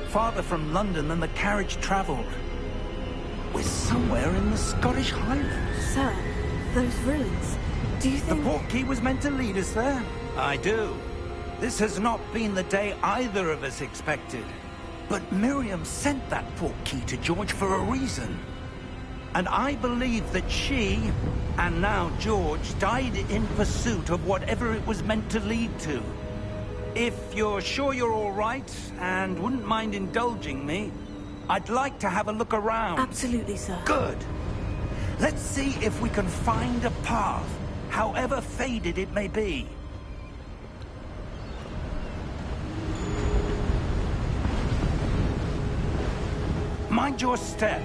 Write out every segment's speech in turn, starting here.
Farther from London than the carriage travelled. We're somewhere in the Scottish Highlands. Sir, those ruins, do you think... The portkey was meant to lead us there? I do. This has not been the day either of us expected. But Miriam sent that portkey to George for a reason. And I believe that she, and now George, died in pursuit of whatever it was meant to lead to. If you're sure you're all right, and wouldn't mind indulging me, I'd like to have a look around. Absolutely, sir. Good. Let's see if we can find a path, however faded it may be. Mind your step.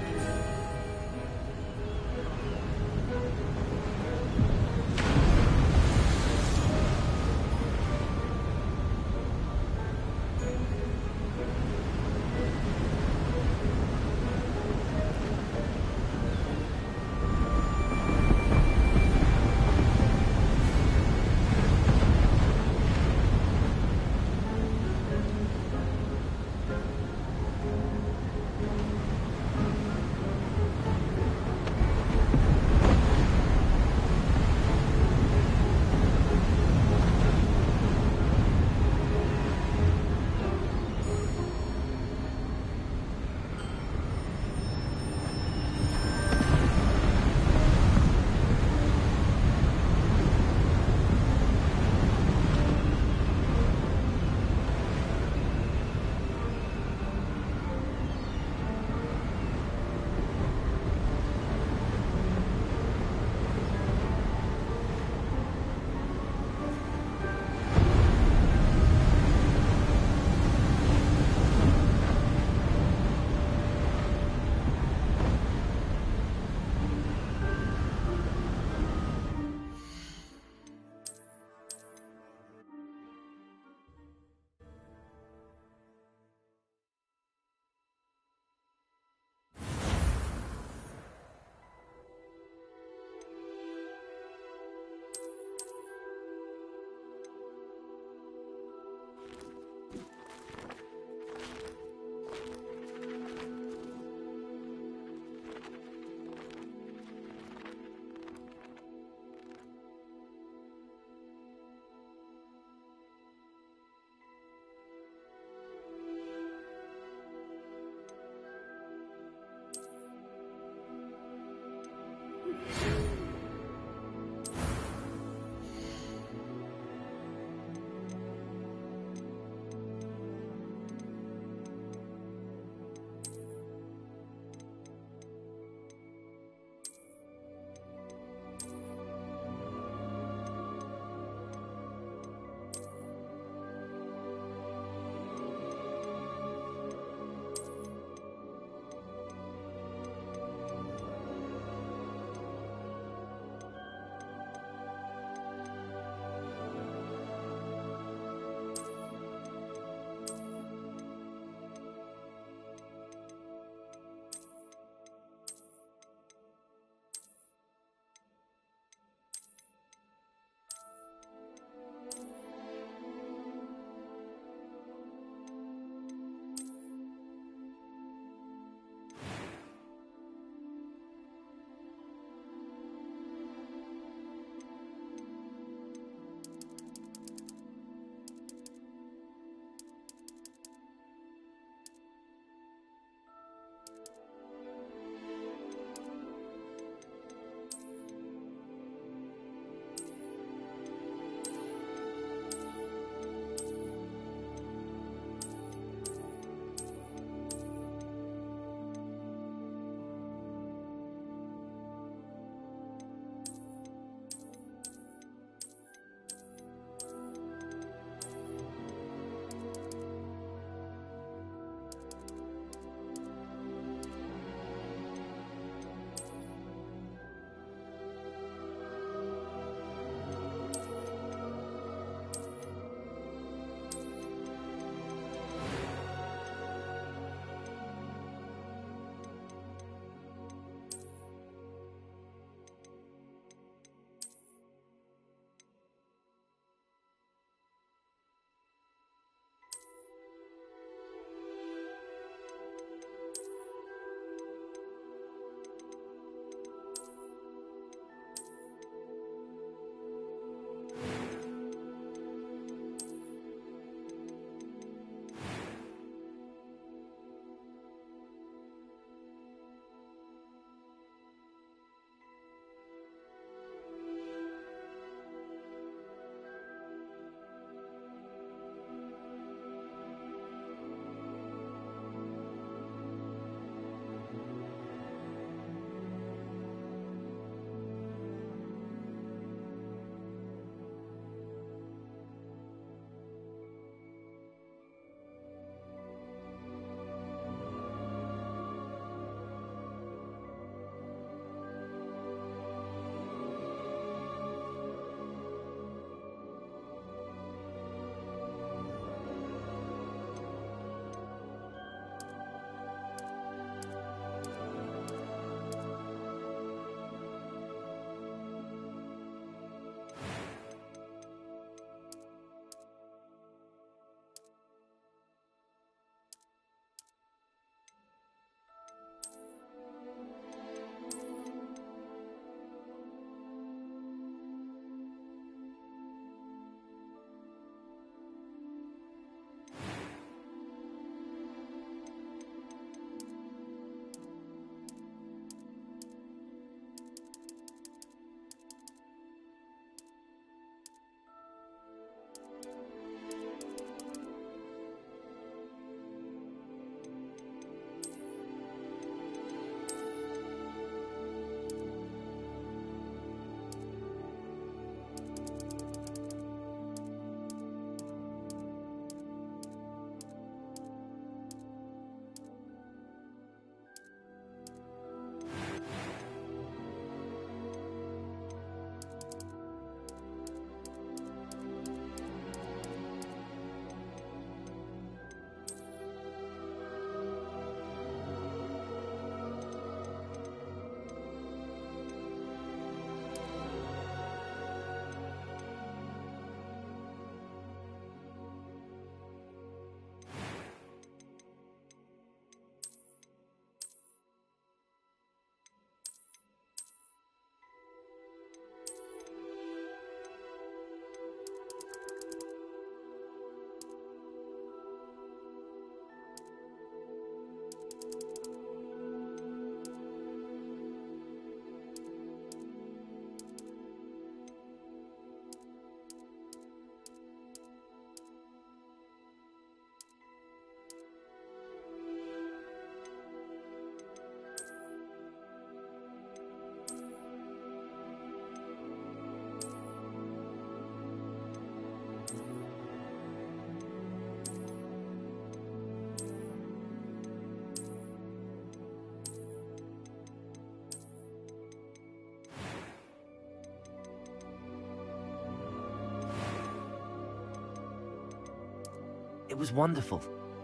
It was wonderful.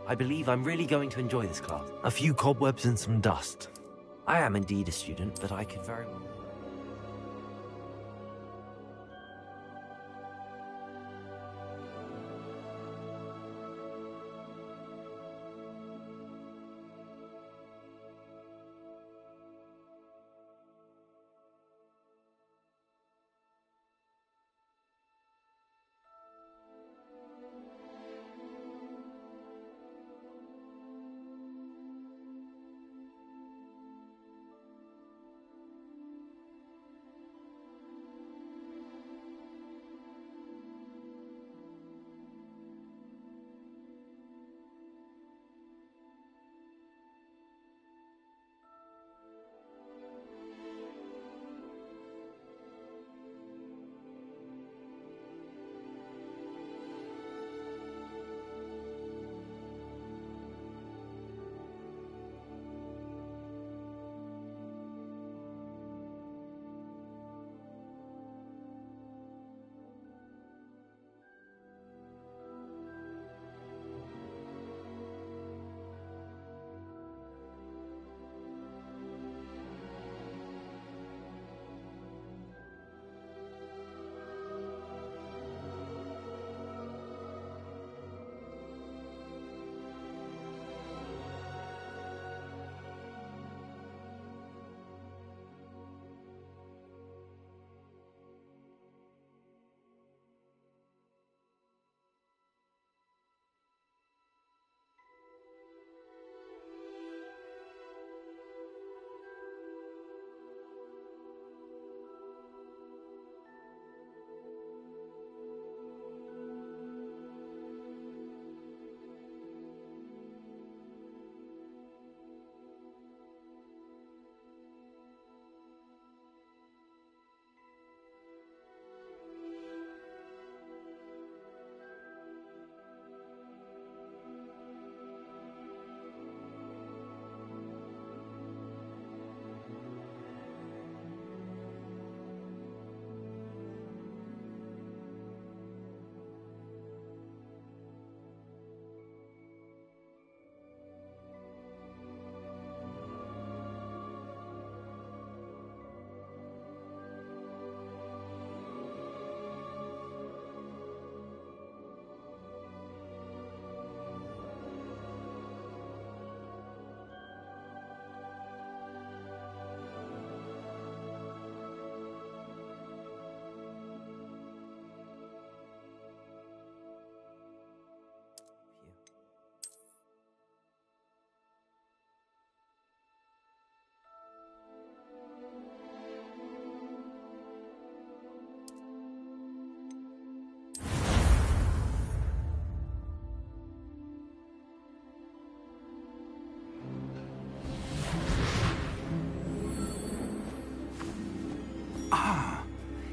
I believe I'm really going to enjoy this class. A few cobwebs and some dust. I am indeed a student, but I could very well...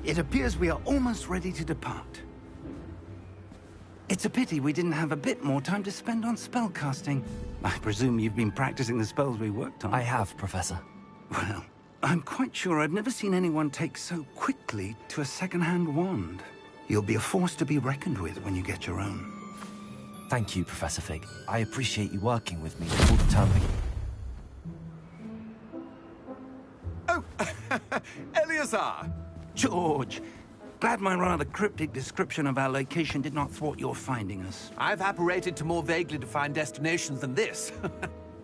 It appears we are almost ready to depart. It's a pity we didn't have a bit more time to spend on spellcasting. I presume you've been practicing the spells we worked on. I have, Professor. Well, I'm quite sure I've never seen anyone take so quickly to a second-hand wand. You'll be a force to be reckoned with when you get your own. Thank you, Professor Fig. I appreciate you working with me all the time. Oh, Eleazar! George, glad my rather cryptic description of our location did not thwart your finding us. I've apparated to more vaguely defined destinations than this.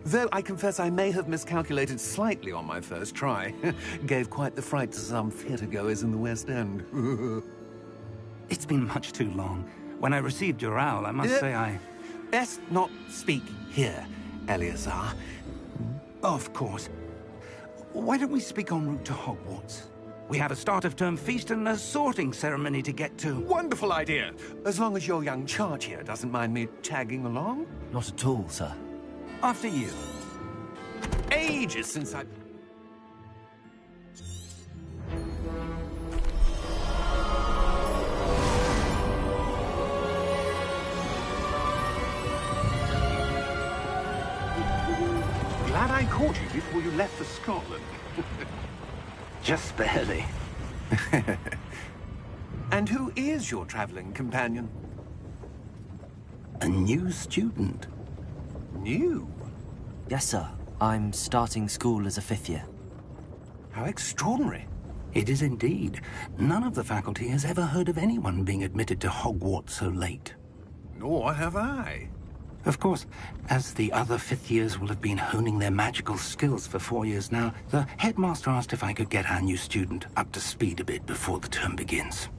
Though I confess I may have miscalculated slightly on my first try. Gave quite the fright to some theatre-goers in the West End. It's been much too long. When I received your owl, I must say I... Best not speak here, Eleazar. Of course. Why don't we speak en route to Hogwarts? We have a start-of-term feast and a sorting ceremony to get to. Wonderful idea! As long as your young charge here doesn't mind me tagging along. Not at all, sir. After you. Ages since I... Glad I caught you before you left for Scotland. Just barely. And who is your traveling companion? A new student? New? Yes, sir. I'm starting school as a 5th year. How extraordinary. It is indeed. None of the faculty has ever heard of anyone being admitted to Hogwarts so late. Nor have I. Of course, as the other 5th years will have been honing their magical skills for 4 years now, the headmaster asked if I could get our new student up to speed a bit before the term begins.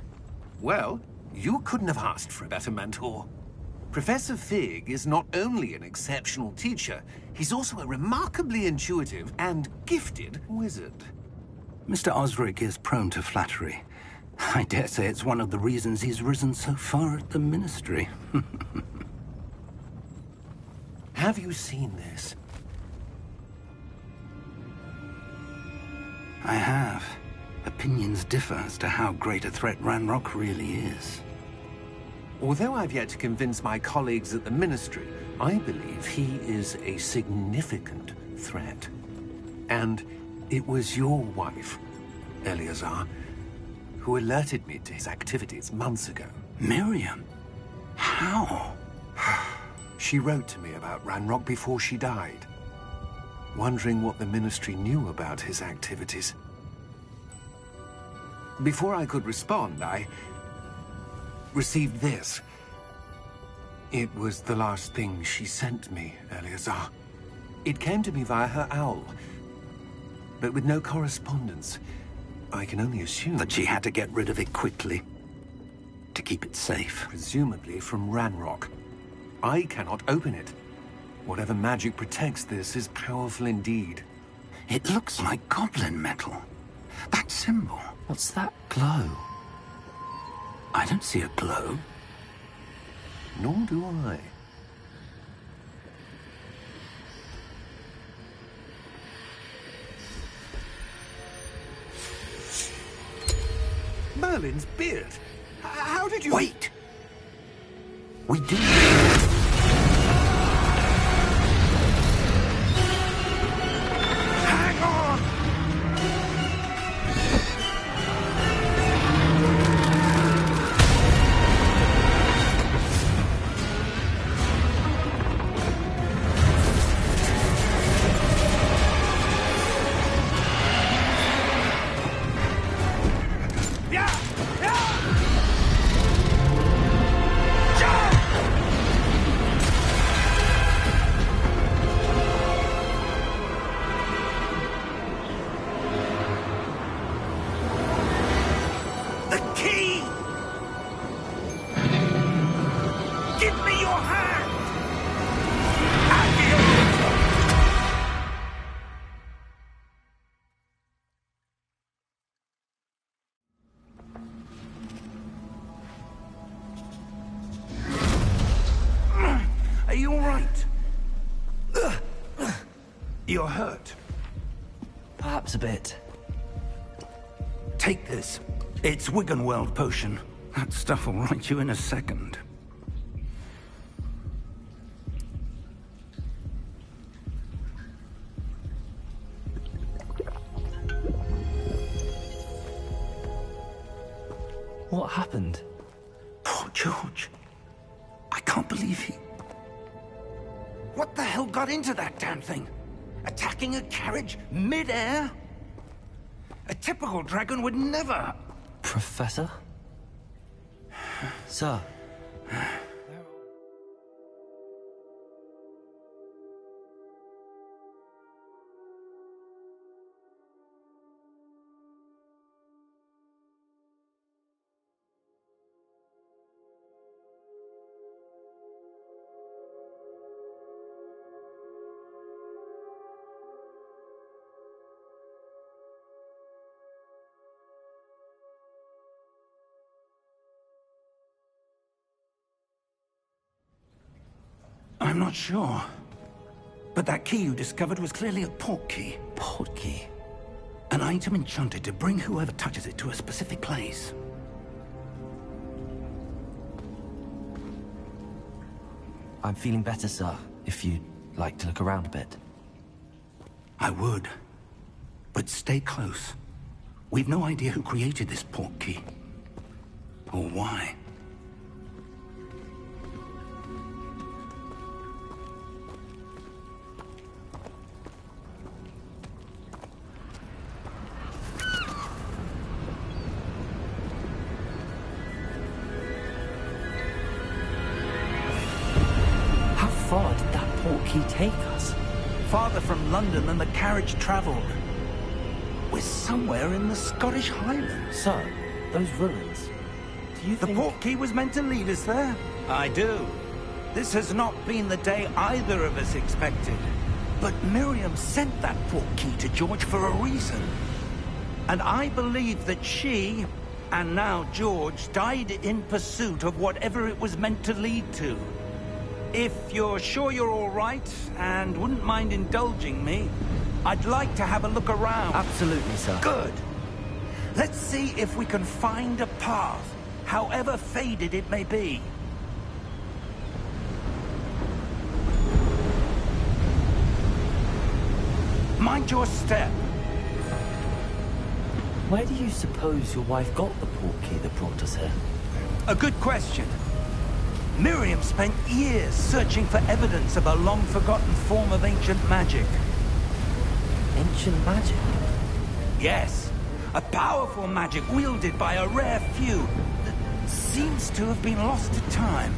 Well, you couldn't have asked for a better mentor. Professor Fig is not only an exceptional teacher, he's also a remarkably intuitive and gifted wizard. Mr. Osric is prone to flattery. I dare say it's one of the reasons he's risen so far at the Ministry. Have you seen this? I have. Opinions differ as to how great a threat Ranrock really is. Although I've yet to convince my colleagues at the Ministry, I believe he is a significant threat. And it was your wife, Eleazar, who alerted me to his activities months ago. Miriam? How? She wrote to me about Ranrock before she died, wondering what the Ministry knew about his activities. Before I could respond, I received this. It was the last thing she sent me, Eleazar. It came to me via her owl, but with no correspondence. I can only assume That she had to get rid of it quickly, to keep it safe. presumably from Ranrock. I cannot open it. Whatever magic protects this is powerful indeed. It looks like goblin metal. That symbol. What's that glow? I don't see a glow. Nor do I. Merlin's beard. How did you... Wait! We do... Hang on! Yeah! Yeah! Jump! The key! Give me your hand! Are you all right? You're hurt. Perhaps a bit. Take this. It's Wiggenweld potion. That stuff will right you in a second. What happened? Poor George. I can't believe he... What the hell got into that damn thing? Attacking a carriage mid-air? A typical dragon would never... Professor? Sir? I'm not sure. But that key you discovered was clearly a portkey. Portkey? An item enchanted to bring whoever touches it to a specific place. I'm feeling better, sir, if you'd like to look around a bit. I would. But stay close. We've no idea who created this portkey. Or why. he take us? Farther from London than the carriage travelled. We're somewhere in the Scottish Highlands. Sir, those ruins. Do you The think... portkey was meant to lead us there? I do. This has not been the day either of us expected. But Miriam sent that portkey to George for a reason. And I believe that she, and now George, died in pursuit of whatever it was meant to lead to. If you're sure you're all right, and wouldn't mind indulging me, I'd like to have a look around. Absolutely, sir. Good. Let's see if we can find a path, however faded it may be. Mind your step. Where do you suppose your wife got the portkey that brought us here? A good question. Miriam spent years searching for evidence of a long-forgotten form of ancient magic. Ancient magic? Yes, a powerful magic wielded by a rare few that seems to have been lost to time.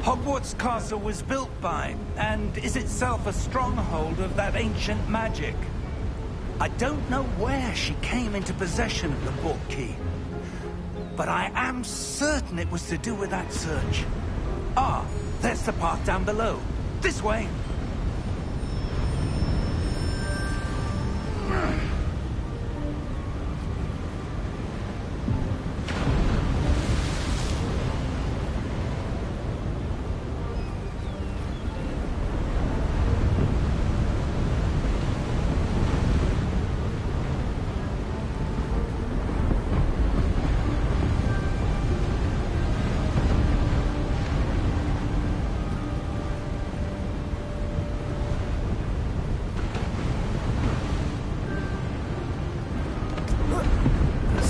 Hogwarts Castle was built by, and is itself a stronghold of that ancient magic. I don't know where she came into possession of the portkey, but I am certain it was to do with that search. Ah, there's the path down below. This way.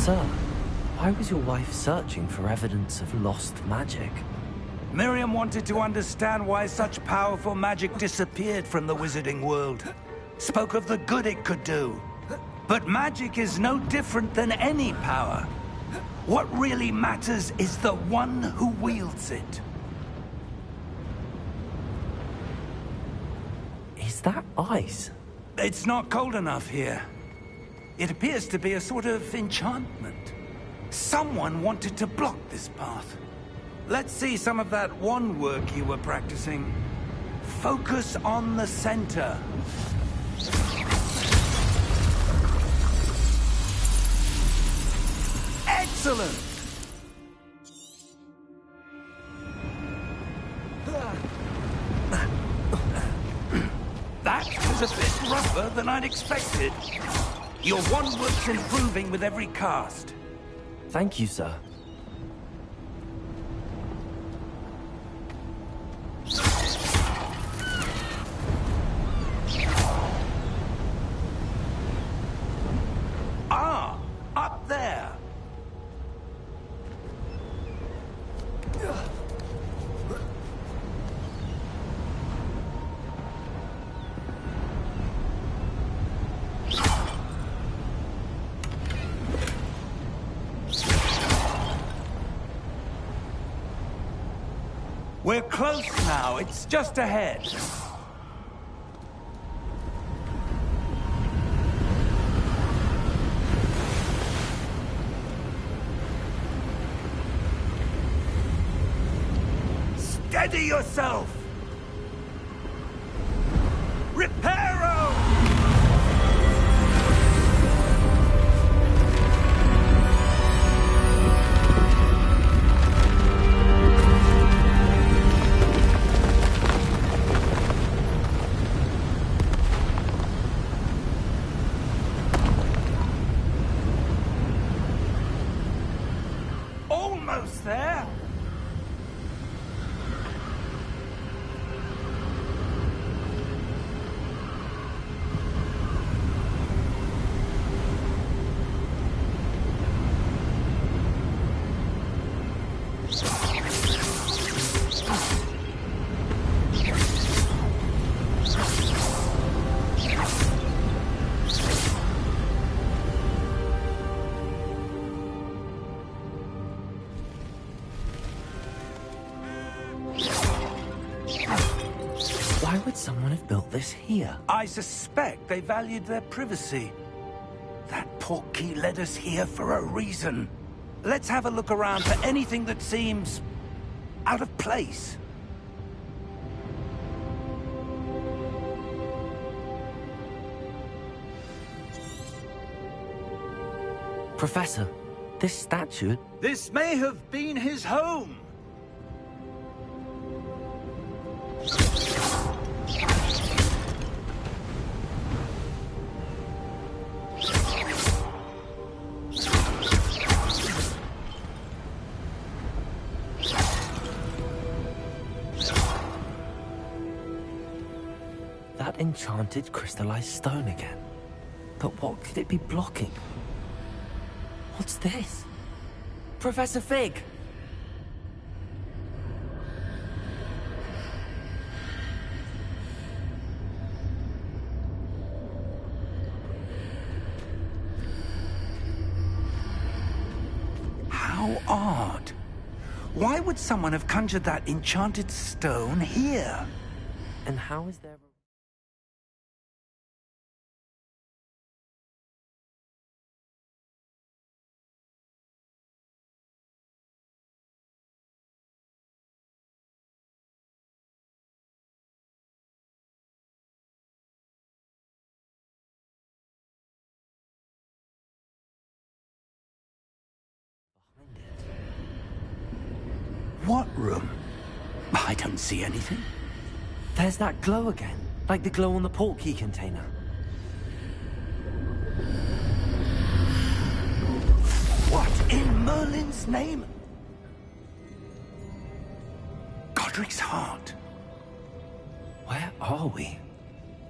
Sir, why was your wife searching for evidence of lost magic? Miriam wanted to understand why such powerful magic disappeared from the wizarding world. Spoke of the good it could do. But magic is no different than any power. What really matters is the one who wields it. Is that ice? It's not cold enough here. It appears to be a sort of enchantment. Someone wanted to block this path. Let's see some of that wand work you were practicing. Focus on the center. Excellent! That was a bit rougher than I'd expected. Your wand work's improving with every cast. Thank you, sir. Ah, up there. We're close now. It's just ahead. Steady yourself! Reparo! Almost there. got this here? I suspect they valued their privacy. That portkey led us here for a reason. Let's have a look around for anything that seems out of place. Professor, this statue... This may have been his home. That enchanted crystallized stone again. But what could it be blocking? What's this? Professor Fig! How odd. Why would someone have conjured that enchanted stone here? And how is there... What room? I don't see anything. There's that glow again, like the glow on the portkey container. What in Merlin's name? Godric's heart. Where are we?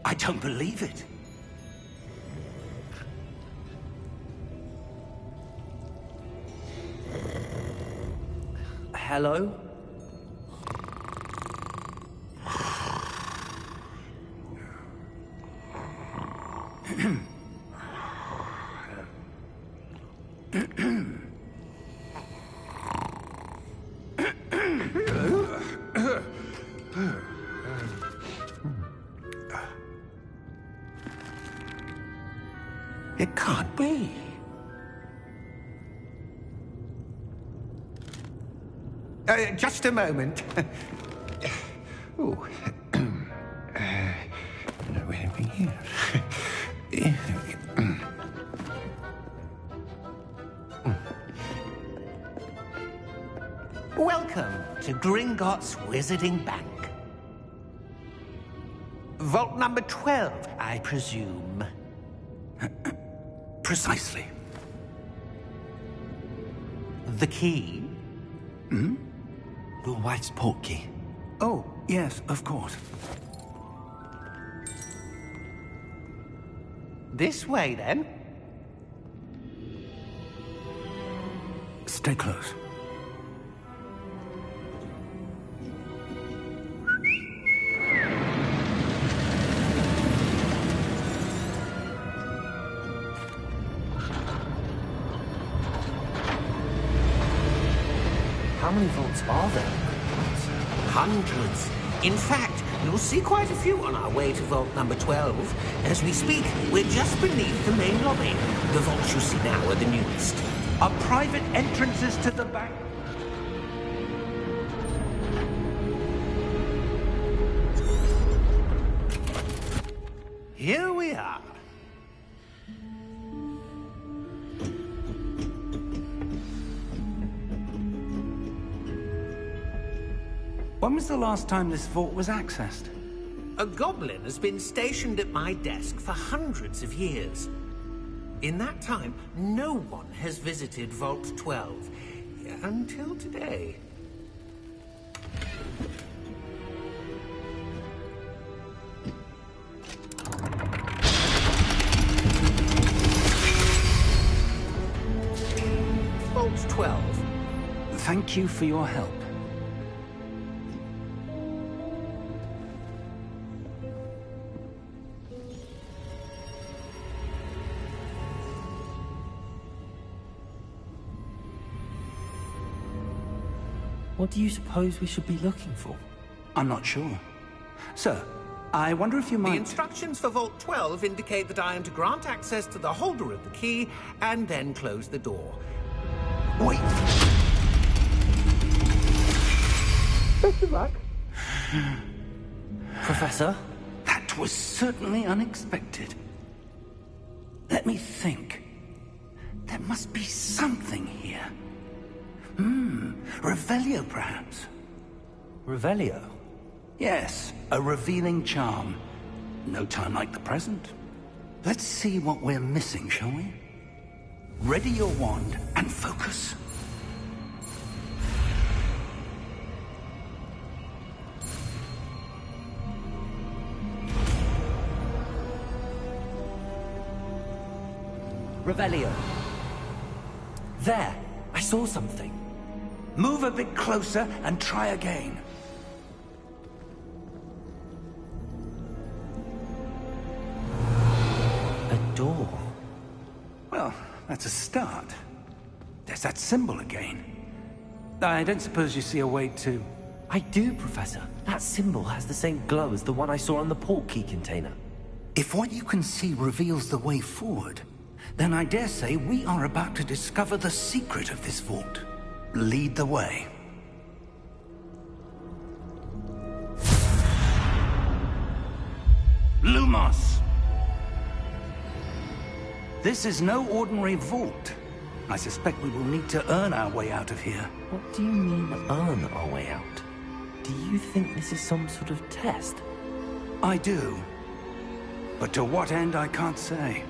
I don't believe it. Hello? It can't be. Just a moment. Oh. No, anything here. Welcome to Gringotts Wizarding Bank. Vault number 12, I presume. Precisely. The key? Your wife's portkey. Oh, yes, of course. This way, then. Stay close. How many vaults are there? Hundreds. In fact, you'll see quite a few on our way to vault number 12. As we speak, we're just beneath the main lobby. The vaults you see now are the newest. Are private entrances to the bank? Here we are. When was the last time this vault was accessed? A goblin has been stationed at my desk for hundreds of years. In that time, no one has visited Vault 12. Until today. Vault 12. Thank you for your help. What do you suppose we should be looking for? I'm not sure. Sir, I wonder if you might... The instructions for Vault 12 indicate that I am to grant access to the holder of the key and then close the door. Wait! Best of luck. Professor? That was certainly unexpected. Let me think. There must be something here. Revelio, perhaps? Revelio? Yes, a revealing charm. No time like the present. Let's see what we're missing, shall we? Ready your wand and focus. Revelio. There! I saw something. Move a bit closer and try again. A door. Well, that's a start. There's that symbol again. I don't suppose you see a way to... I do, Professor. That symbol has the same glow as the one I saw on the port key container. If what you can see reveals the way forward, then I dare say we are about to discover the secret of this vault. Lead the way. Lumos! This is no ordinary vault. I suspect we will need to earn our way out of here. What do you mean, earn our way out? Do you think this is some sort of test? I do. But to what end, I can't say.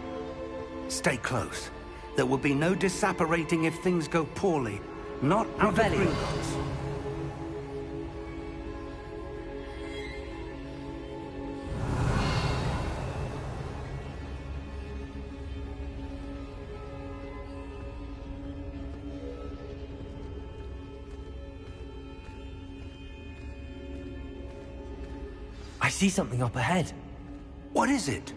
Stay close. There will be no disapparating if things go poorly. Not out of Revelio. Gringotts. I see something up ahead. What is it?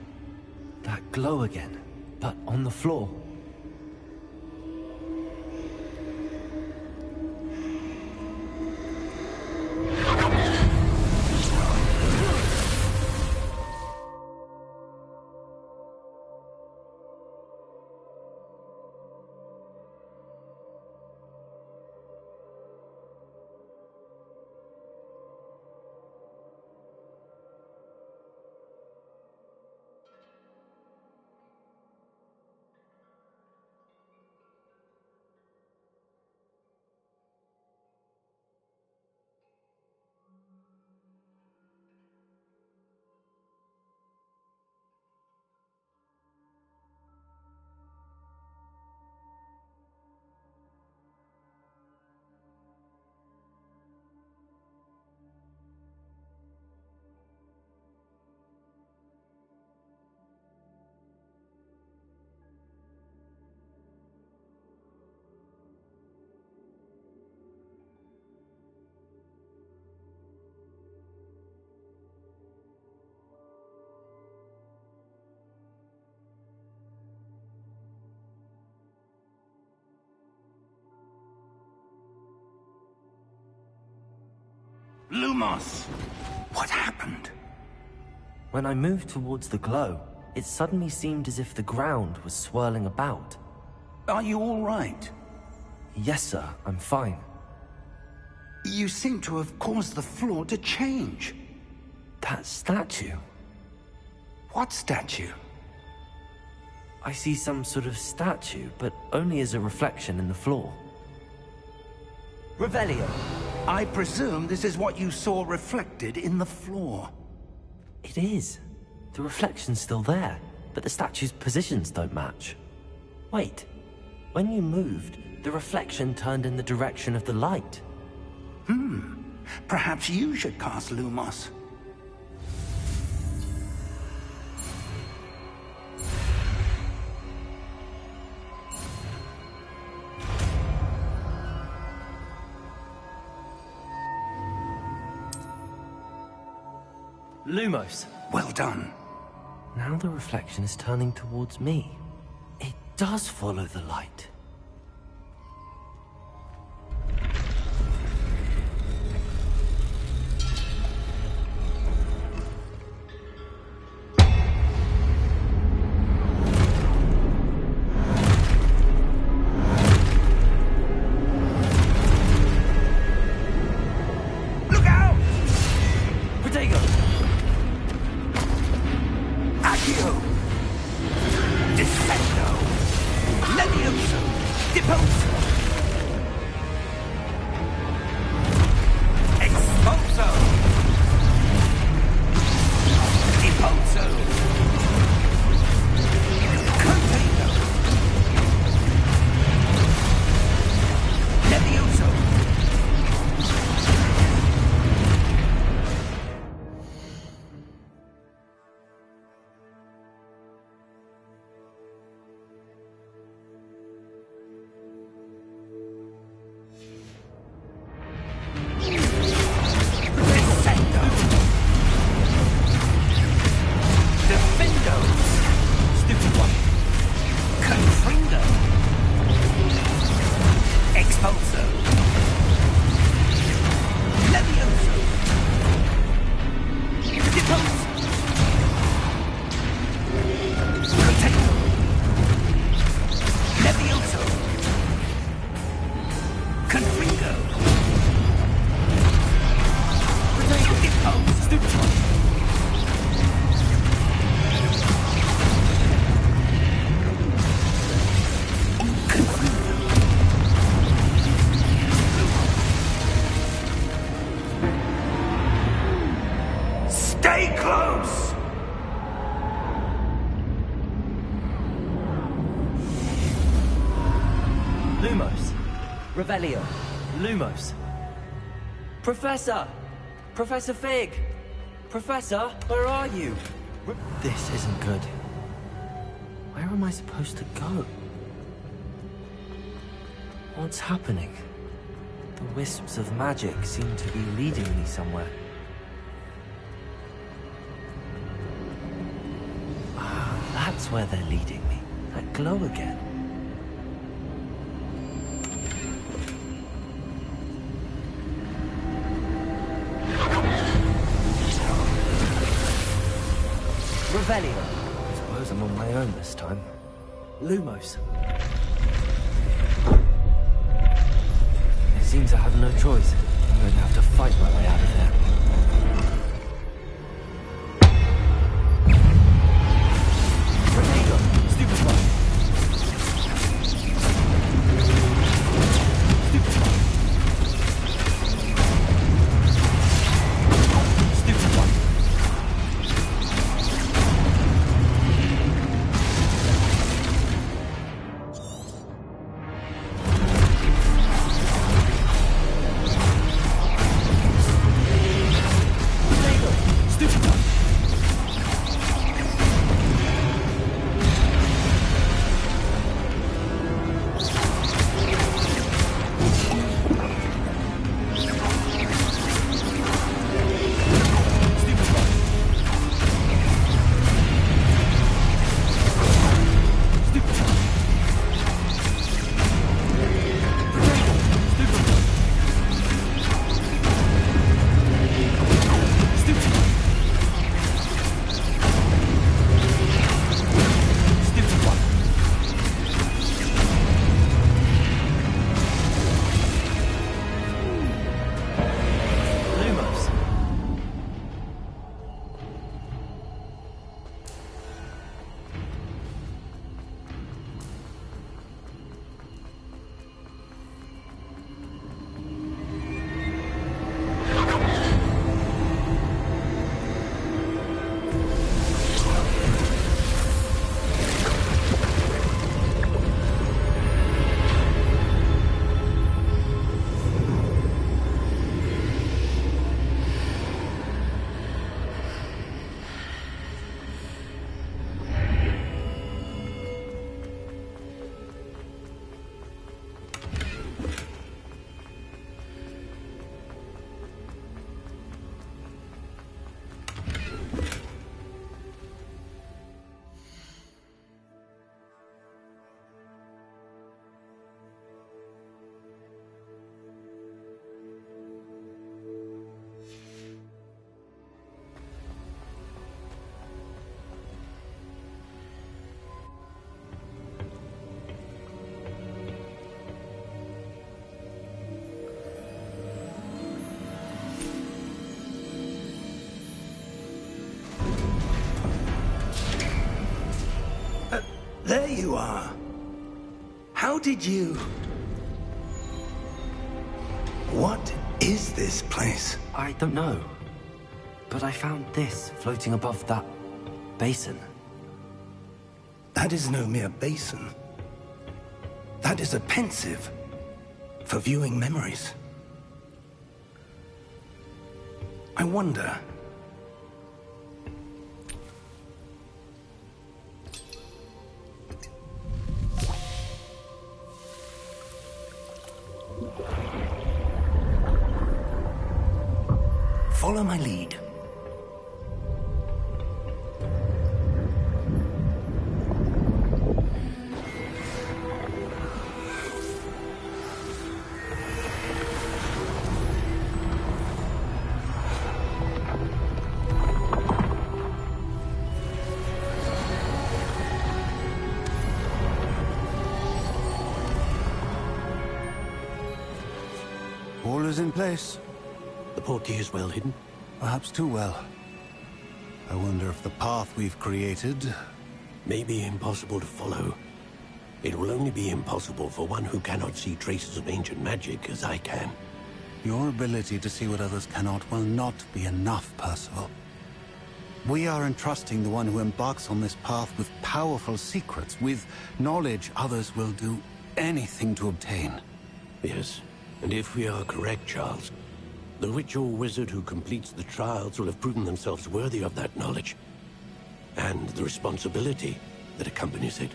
That glow again, but on the floor. Lumos! What happened? When I moved towards the glow, it suddenly seemed as if the ground was swirling about. Are you all right? Yes, sir, I'm fine. You seem to have caused the floor to change. That statue. What statue? I see some sort of statue, but only as a reflection in the floor. Revelio. I presume this is what you saw reflected in the floor. It is. The reflection's still there, but the statue's positions don't match. Wait. When you moved, the reflection turned in the direction of the light. Perhaps you should cast Lumos. Lumos. Well done. Now the reflection is turning towards me. It does follow the light. Accio! Descendo! Levioso! Deposo! Expulso! Deposo! Containo! Levioso! Stay close! Lumos. Revelio. Lumos. Professor! Professor Fig! Professor, where are you? This isn't good. Where am I supposed to go? What's happening? The wisps of magic seem to be leading me somewhere. Ah, that's where they're leading me. That glow again. Revelio. I suppose I'm on my own this time. Lumos. It seems I have no choice. I'm going to have to fight my way out of there. Renego. Stupefy. Stupefy. Stupefy. There you are. How did you... What is this place? I don't know. But I found this floating above that basin. That is no mere basin. That is a pensive for viewing memories. I wonder... Follow my lead. All is in place. The portkey is well hidden. Perhaps too well. I wonder if the path we've created... May be impossible to follow. It will only be impossible for one who cannot see traces of ancient magic as I can. Your ability to see what others cannot will not be enough, Percival. We are entrusting the one who embarks on this path with powerful secrets, with knowledge others will do anything to obtain. Yes, and if we are correct, Charles, the witch or wizard who completes the trials will have proven themselves worthy of that knowledge, and the responsibility that accompanies it.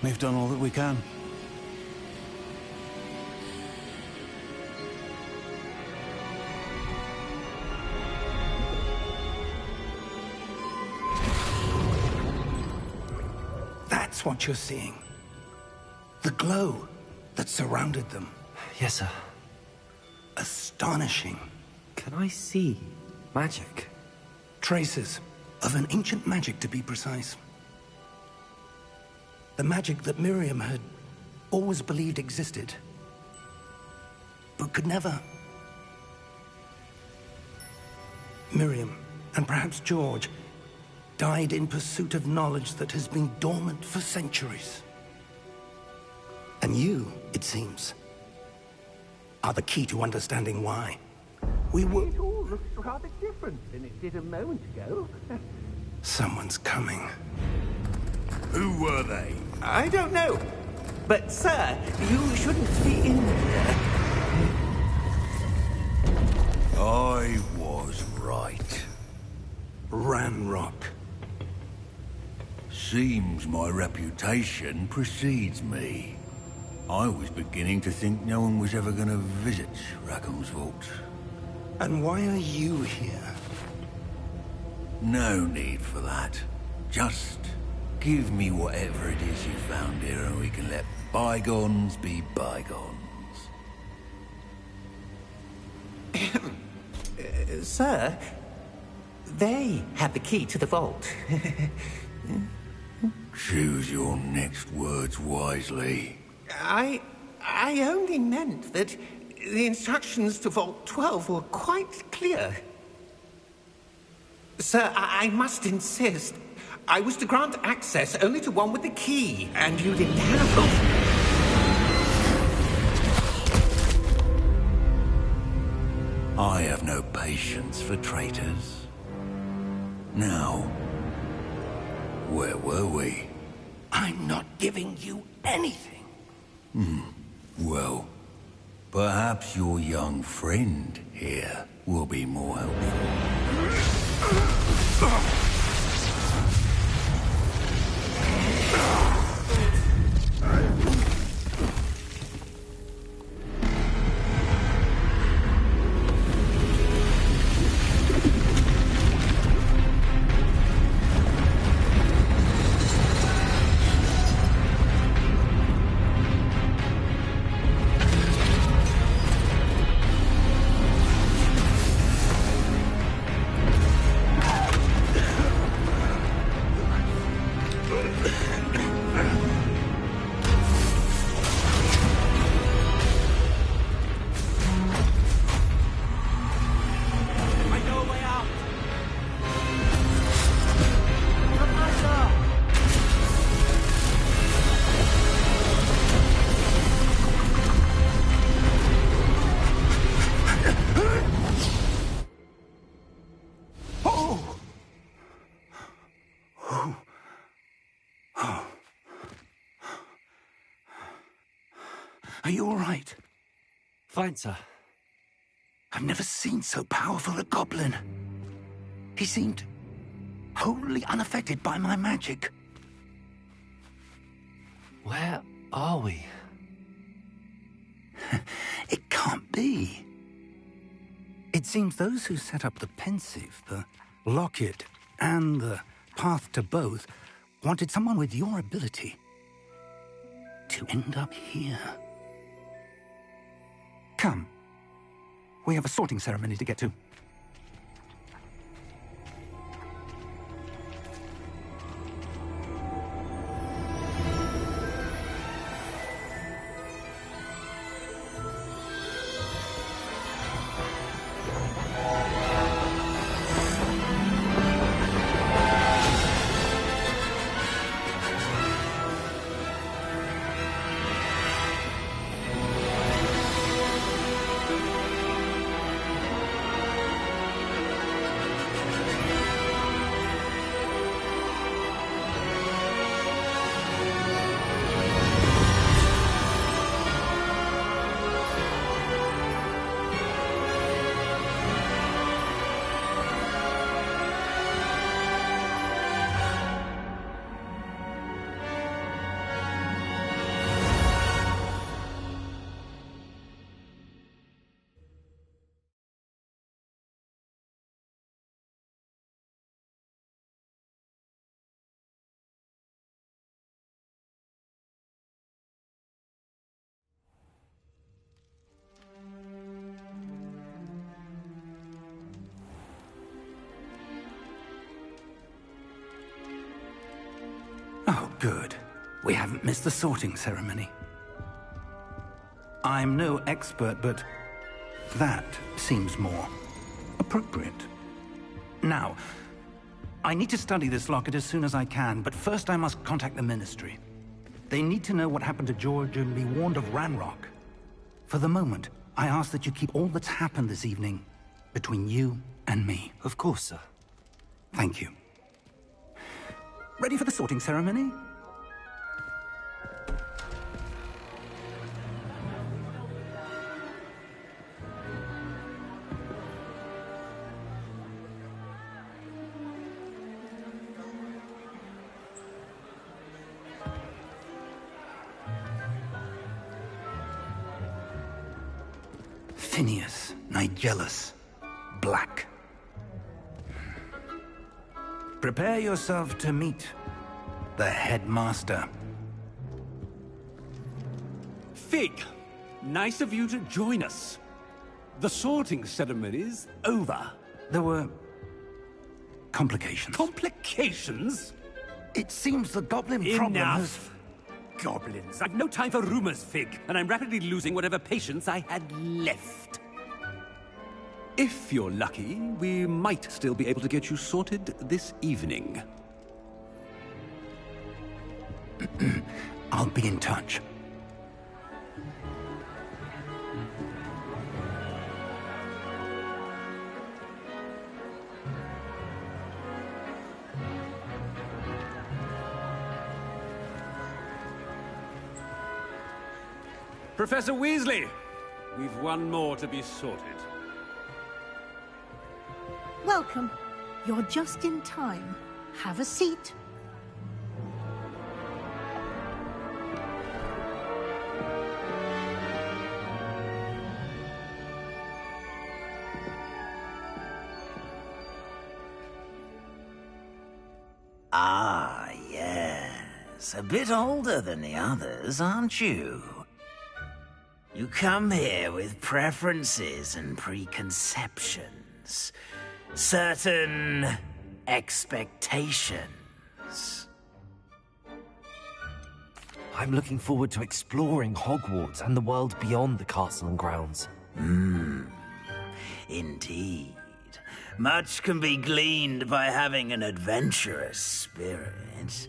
We've done all that we can. That's what you're seeing. The glow that surrounded them. Yes, sir. Astonishing. Can I see magic? Traces of an ancient magic, to be precise. The magic that Miriam had always believed existed, but could never. Miriam, and perhaps George, died in pursuit of knowledge that has been dormant for centuries. And you, it seems, are the key to understanding why. We were... It all looks rather different than it did a moment ago. Someone's coming. Who were they? I don't know. But, sir, you shouldn't be in here. I was right. Ranrock. Seems my reputation precedes me. I was beginning to think no one was ever going to visit Rackham's vault. And why are you here? No need for that. Just give me whatever it is you found here and we can let bygones be bygones. Sir, they have the key to the vault. Choose your next words wisely. I only meant that the instructions to Vault 12 were quite clear. Sir, I must insist. I was to grant access only to one with the key, and you didn't have them. I have no patience for traitors. Now, where were we? I'm not giving you anything. Well, perhaps your young friend here will be more helpful. Are you all right? Fine, sir. I've never seen so powerful a goblin. He seemed wholly unaffected by my magic. Where are we? It can't be. It seems those who set up the pensive, the locket, and the path to both wanted someone with your ability to end up here. Come. We have a sorting ceremony to get to. Oh, good. We haven't missed the sorting ceremony. I'm no expert, but that seems more appropriate. Now, I need to study this locket as soon as I can, but first I must contact the Ministry. They need to know what happened to George and be warned of Ranrock. For the moment, I ask that you keep all that's happened this evening between you and me. Of course, sir. Thank you. Ready for the sorting ceremony? Phineas, Nigellus, Black. Prepare yourself to meet the headmaster. Fig, nice of you to join us. The sorting ceremony's over. There were complications. Complications? It seems the goblin problem has... Enough! Goblins. I've no time for rumors, Fig, and I'm rapidly losing whatever patience I had left. If you're lucky, we might still be able to get you sorted this evening. I'll be in touch. Professor Weasley, we've one more to be sorted. Welcome. You're just in time. Have a seat. Ah, yes. A bit older than the others, aren't you? You come here with preferences and preconceptions. Certain expectations. I'm looking forward to exploring Hogwarts and the world beyond the castle and grounds. Indeed. Much can be gleaned by having an adventurous spirit,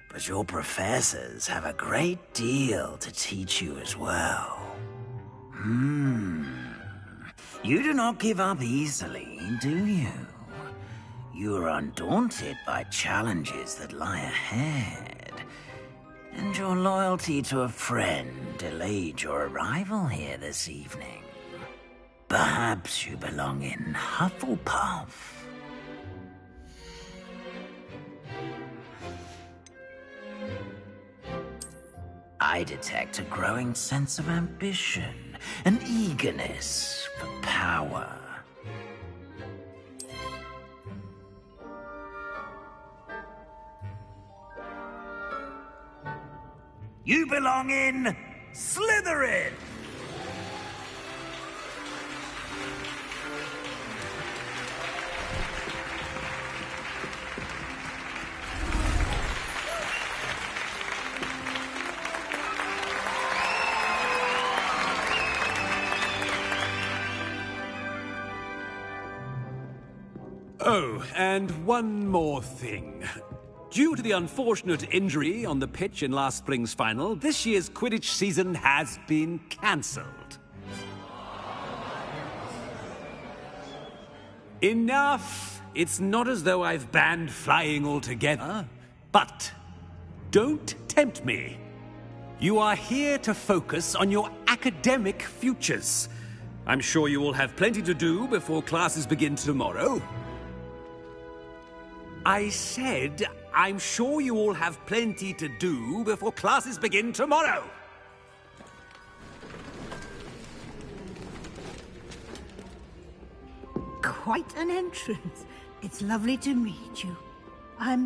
but your professors have a great deal to teach you as well. You do not give up easily, do you? You're undaunted by challenges that lie ahead. And your loyalty to a friend delayed your arrival here this evening. Perhaps you belong in Hufflepuff. I detect a growing sense of ambition, an eagerness for power. You belong in Slytherin! Oh, and one more thing. Due to the unfortunate injury on the pitch in last spring's final, this year's Quidditch season has been cancelled. Enough! It's not as though I've banned flying altogether, but don't tempt me. You are here to focus on your academic futures. I'm sure you will have plenty to do before classes begin tomorrow. I said, I'm sure you all have plenty to do before classes begin tomorrow. Quite an entrance. It's lovely to meet you.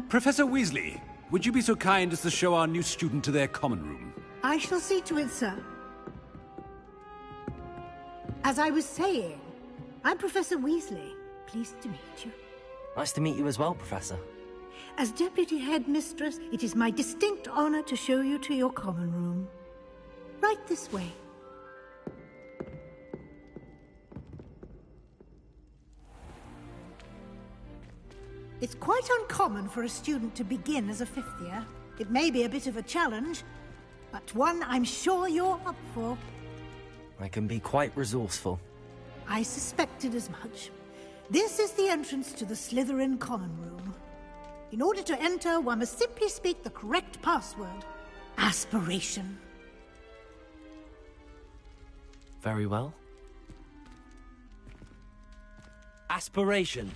Professor Weasley, would you be so kind as to show our new student to their common room? I shall see to it, sir. As I was saying, I'm Professor Weasley. Pleased to meet you. Nice to meet you as well, Professor. As Deputy Headmistress, it is my distinct honor to show you to your common room. Right this way. It's quite uncommon for a student to begin as a fifth year. It may be a bit of a challenge, but one I'm sure you're up for. I can be quite resourceful. I suspected as much. This is the entrance to the Slytherin common room. In order to enter, one must simply speak the correct password. Aspiration. Very well. Aspiration.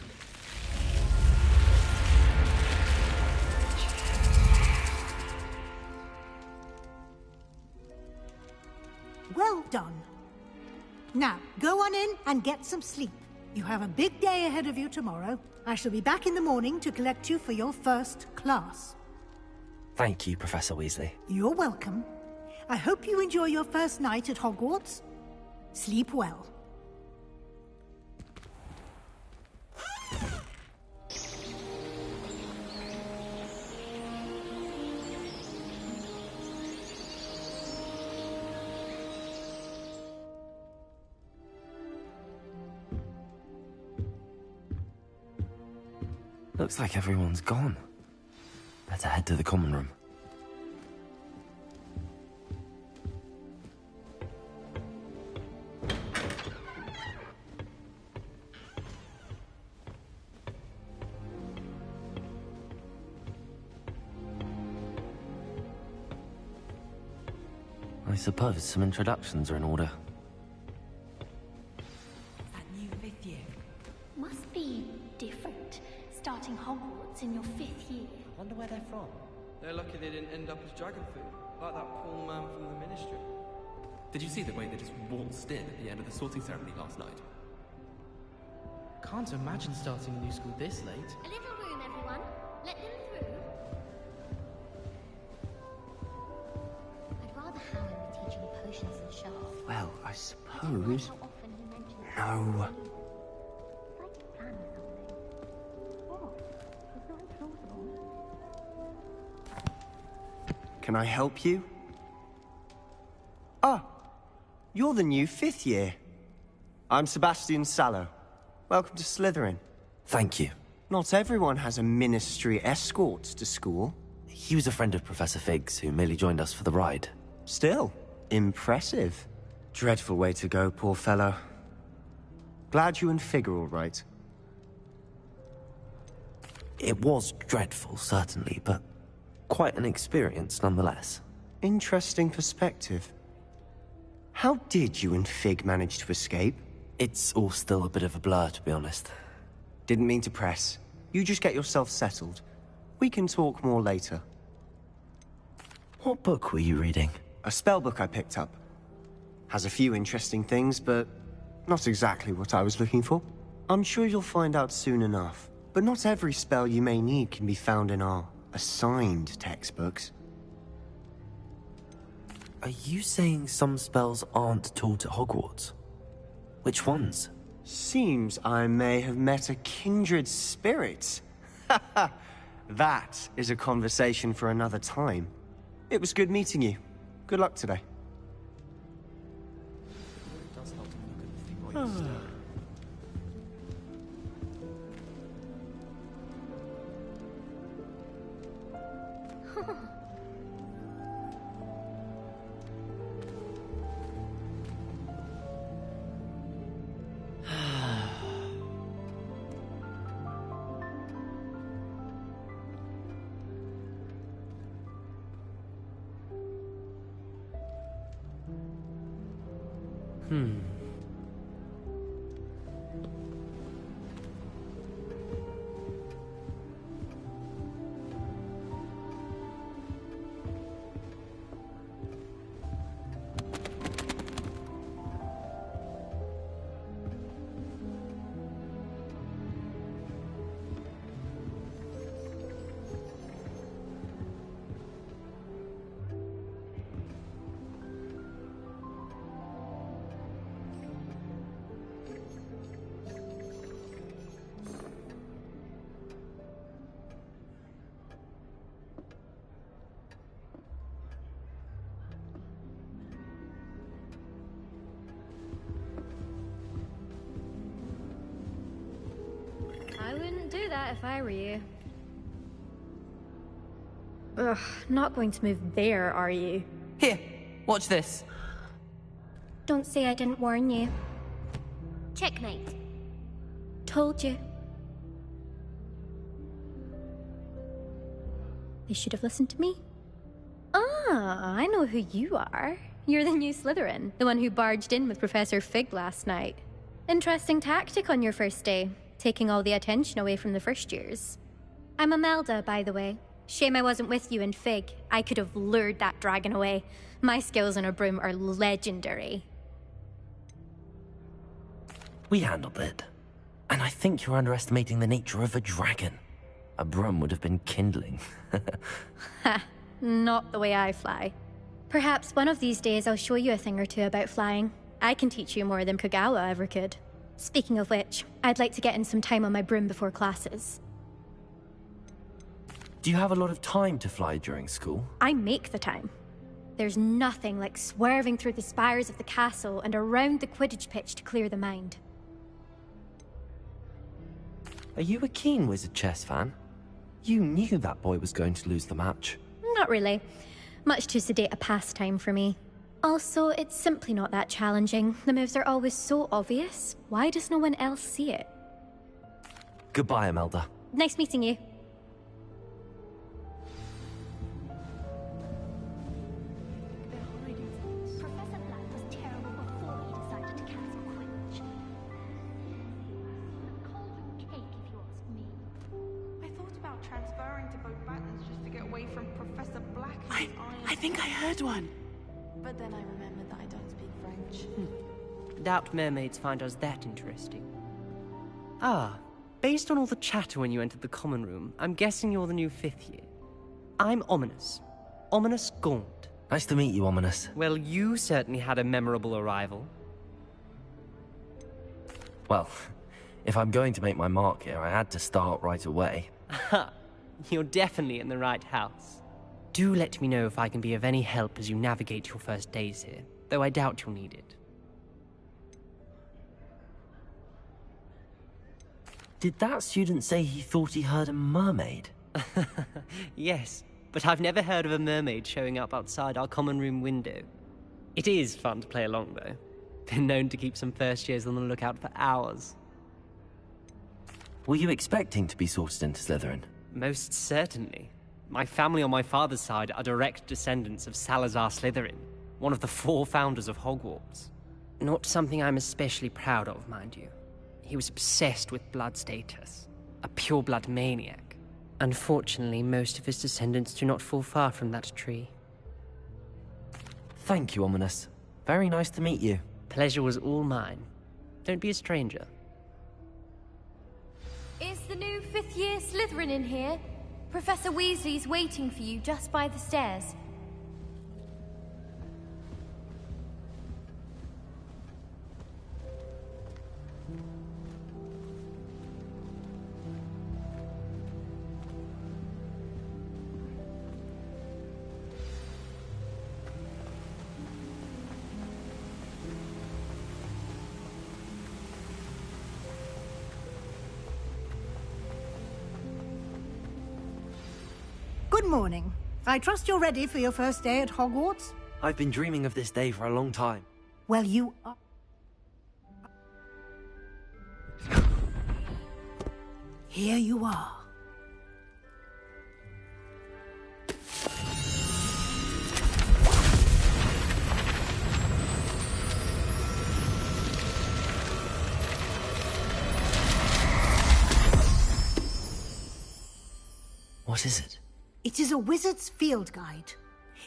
Well done. Now, go on in and get some sleep. You have a big day ahead of you tomorrow. I shall be back in the morning to collect you for your first class. Thank you, Professor Weasley. You're welcome. I hope you enjoy your first night at Hogwarts. Sleep well. Looks like everyone's gone. Better head to the common room. I suppose some introductions are in order. That new fifth year must be different. Starting Hogwarts in your fifth year. Wonder where they're from. They're lucky they didn't end up as dragon food, like that poor man from the Ministry. Did you see the way they just waltzed in at the end of the sorting ceremony last night? Can't imagine starting a new school this late. A little room, everyone. Let them through. I'd rather Howard be teaching potions and sharp. Well, I suppose... How often he mentions No. like a plan or something. What? It's not implausible. Can I help you? Ah, you're the new fifth year. I'm Sebastian Sallow. Welcome to Slytherin. Thank you. Not everyone has a ministry escort to school. He was a friend of Professor Fig's who merely joined us for the ride. Still, impressive. Dreadful way to go, poor fellow. Glad you and Fig are all right. It was dreadful, certainly, but quite an experience nonetheless. Interesting perspective. How did you and Fig manage to escape? It's all still a bit of a blur, to be honest. Didn't mean to press. You just get yourself settled. We can talk more later. What book were you reading? A spell book I picked up. Has a few interesting things, but not exactly what I was looking for. I'm sure you'll find out soon enough. But not every spell you may need can be found in our assigned textbooks. Are you saying some spells aren't taught at Hogwarts? Which ones? Seems I may have met a kindred spirit. That is a conversation for another time. It was good meeting you. Good luck today. I wouldn't do that if I were you. Ugh, not going to move there, are you? Here, watch this. Don't say I didn't warn you. Checkmate. Told you. They should have listened to me. Ah, I know who you are. You're the new Slytherin, the one who barged in with Professor Fig last night. Interesting tactic on your first day, taking all the attention away from the first years. I'm Imelda, by the way. Shame I wasn't with you in Fig. I could have lured that dragon away. My skills on a broom are legendary. We handled it. And I think you're underestimating the nature of a dragon. A broom would have been kindling. Ha, not the way I fly. Perhaps one of these days I'll show you a thing or two about flying. I can teach you more than Kagawa ever could. Speaking of which, I'd like to get in some time on my broom before classes. Do you have a lot of time to fly during school? I make the time. There's nothing like swerving through the spires of the castle and around the Quidditch pitch to clear the mind. Are you a keen Wizard chess fan? You knew that boy was going to lose the match. Not really. Much too sedate a pastime for me. Also, it's simply not that challenging. The moves are always so obvious. Why does no one else see it? Goodbye, Imelda. Nice meeting you. Professor Black was terrible before he decided to cancel Quidditch. Call him cake if you ask me. I thought about transferring to both battles just to get away from Professor Black and his iron. I think I heard one. But then I remembered that I don't speak French. Doubt mermaids find us that interesting. Ah, based on all the chatter when you entered the common room, I'm guessing you're the new 5th year. I'm Ominous. Ominous Gaunt. Nice to meet you, Ominous. Well, you certainly had a memorable arrival. Well, if I'm going to make my mark here, I had to start right away. Ha! You're definitely in the right house. Do let me know if I can be of any help as you navigate your first days here, though I doubt you'll need it. Did that student say he thought he heard a mermaid? Yes, but I've never heard of a mermaid showing up outside our common room window. It is fun to play along, though. Been known to keep some first years on the lookout for hours. Were you expecting to be sorted into Slytherin? Most certainly. My family on my father's side are direct descendants of Salazar Slytherin, one of the 4 founders of Hogwarts. Not something I'm especially proud of, mind you. He was obsessed with blood status, a pure-blood maniac. Unfortunately, most of his descendants do not fall far from that tree. Thank you, Ominous. Very nice to meet you. Pleasure was all mine. Don't be a stranger. Is the new 5th year Slytherin in here? Professor Weasley's waiting for you just by the stairs. Good morning. I trust you're ready for your first day at Hogwarts? I've been dreaming of this day for a long time. Well, you are... Here you are. What is it? It is a wizard's field guide.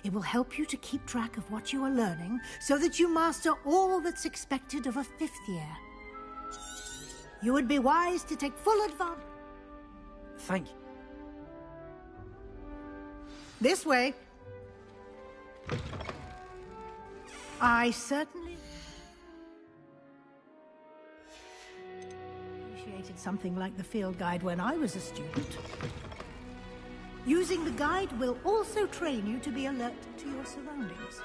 It will help you to keep track of what you are learning so that you master all that's expected of a 5th year. You would be wise to take full advantage. Thank you. This way. I certainly appreciated something like the field guide when I was a student. Using the guide will also train you to be alert to your surroundings.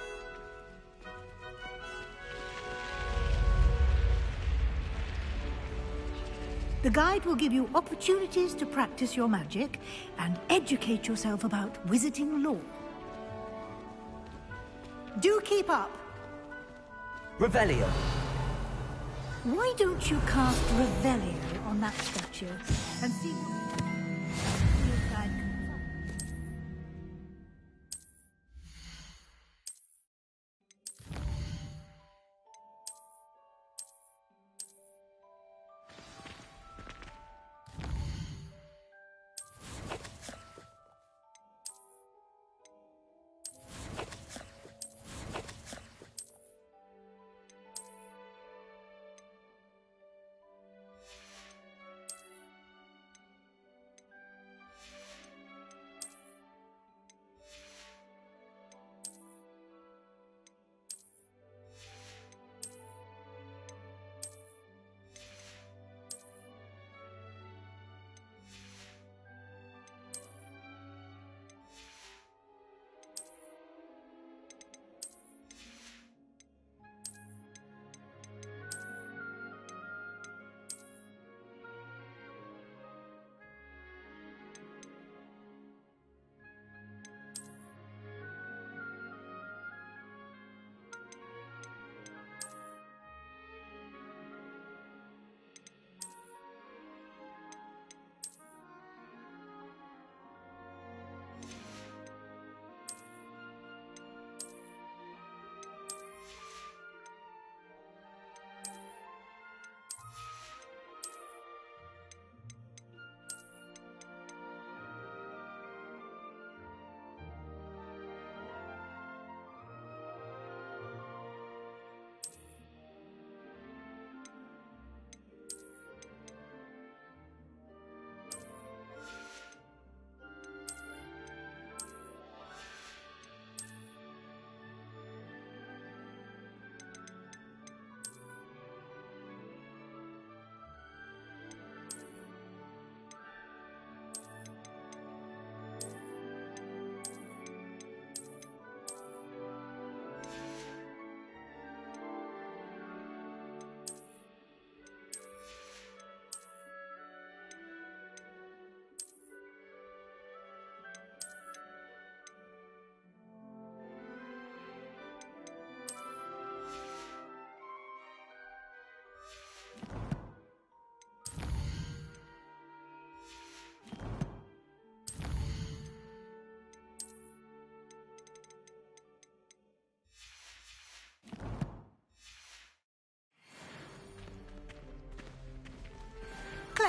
The guide will give you opportunities to practice your magic and educate yourself about wizarding lore. Do keep up! Revelio! Why don't you cast Revelio on that statue and see what field guide can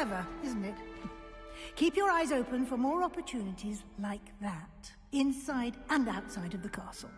Clever, isn't it? Keep your eyes open for more opportunities like that, inside and outside of the castle.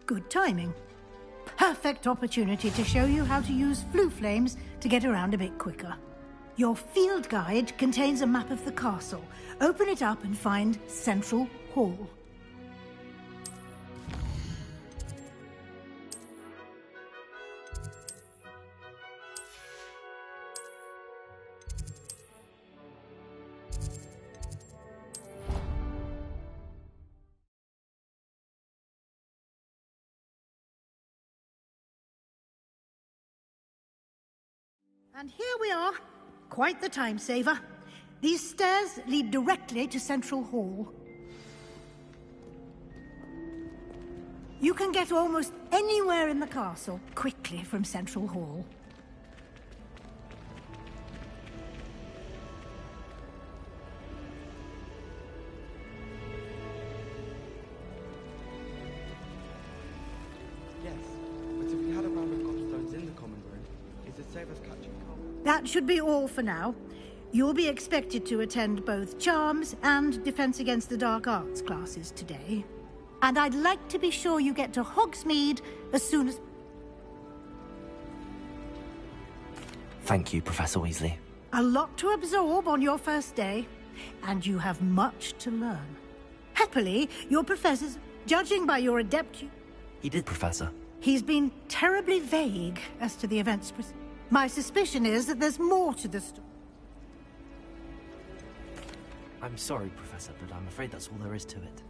Good timing. Perfect opportunity to show you how to use flue flames to get around a bit quicker. Your field guide contains a map of the castle. Open it up and find Central Hall. And here we are. Quite the time saver. These stairs lead directly to Central Hall. You can get almost anywhere in the castle quickly from Central Hall. Yes, but if we had a round of gobstones in the common room, is it safe as catching cold? That should be all for now. You'll be expected to attend both Charms and Defense Against the Dark Arts classes today. And I'd like to be sure you get to Hogsmeade as soon as... Thank you, Professor Weasley. A lot to absorb on your first day, and you have much to learn. Happily, your professors, judging by your adept... He did, Professor. He's been terribly vague as to the events... My suspicion is that there's more to the story. I'm sorry, Professor, but I'm afraid that's all there is to it.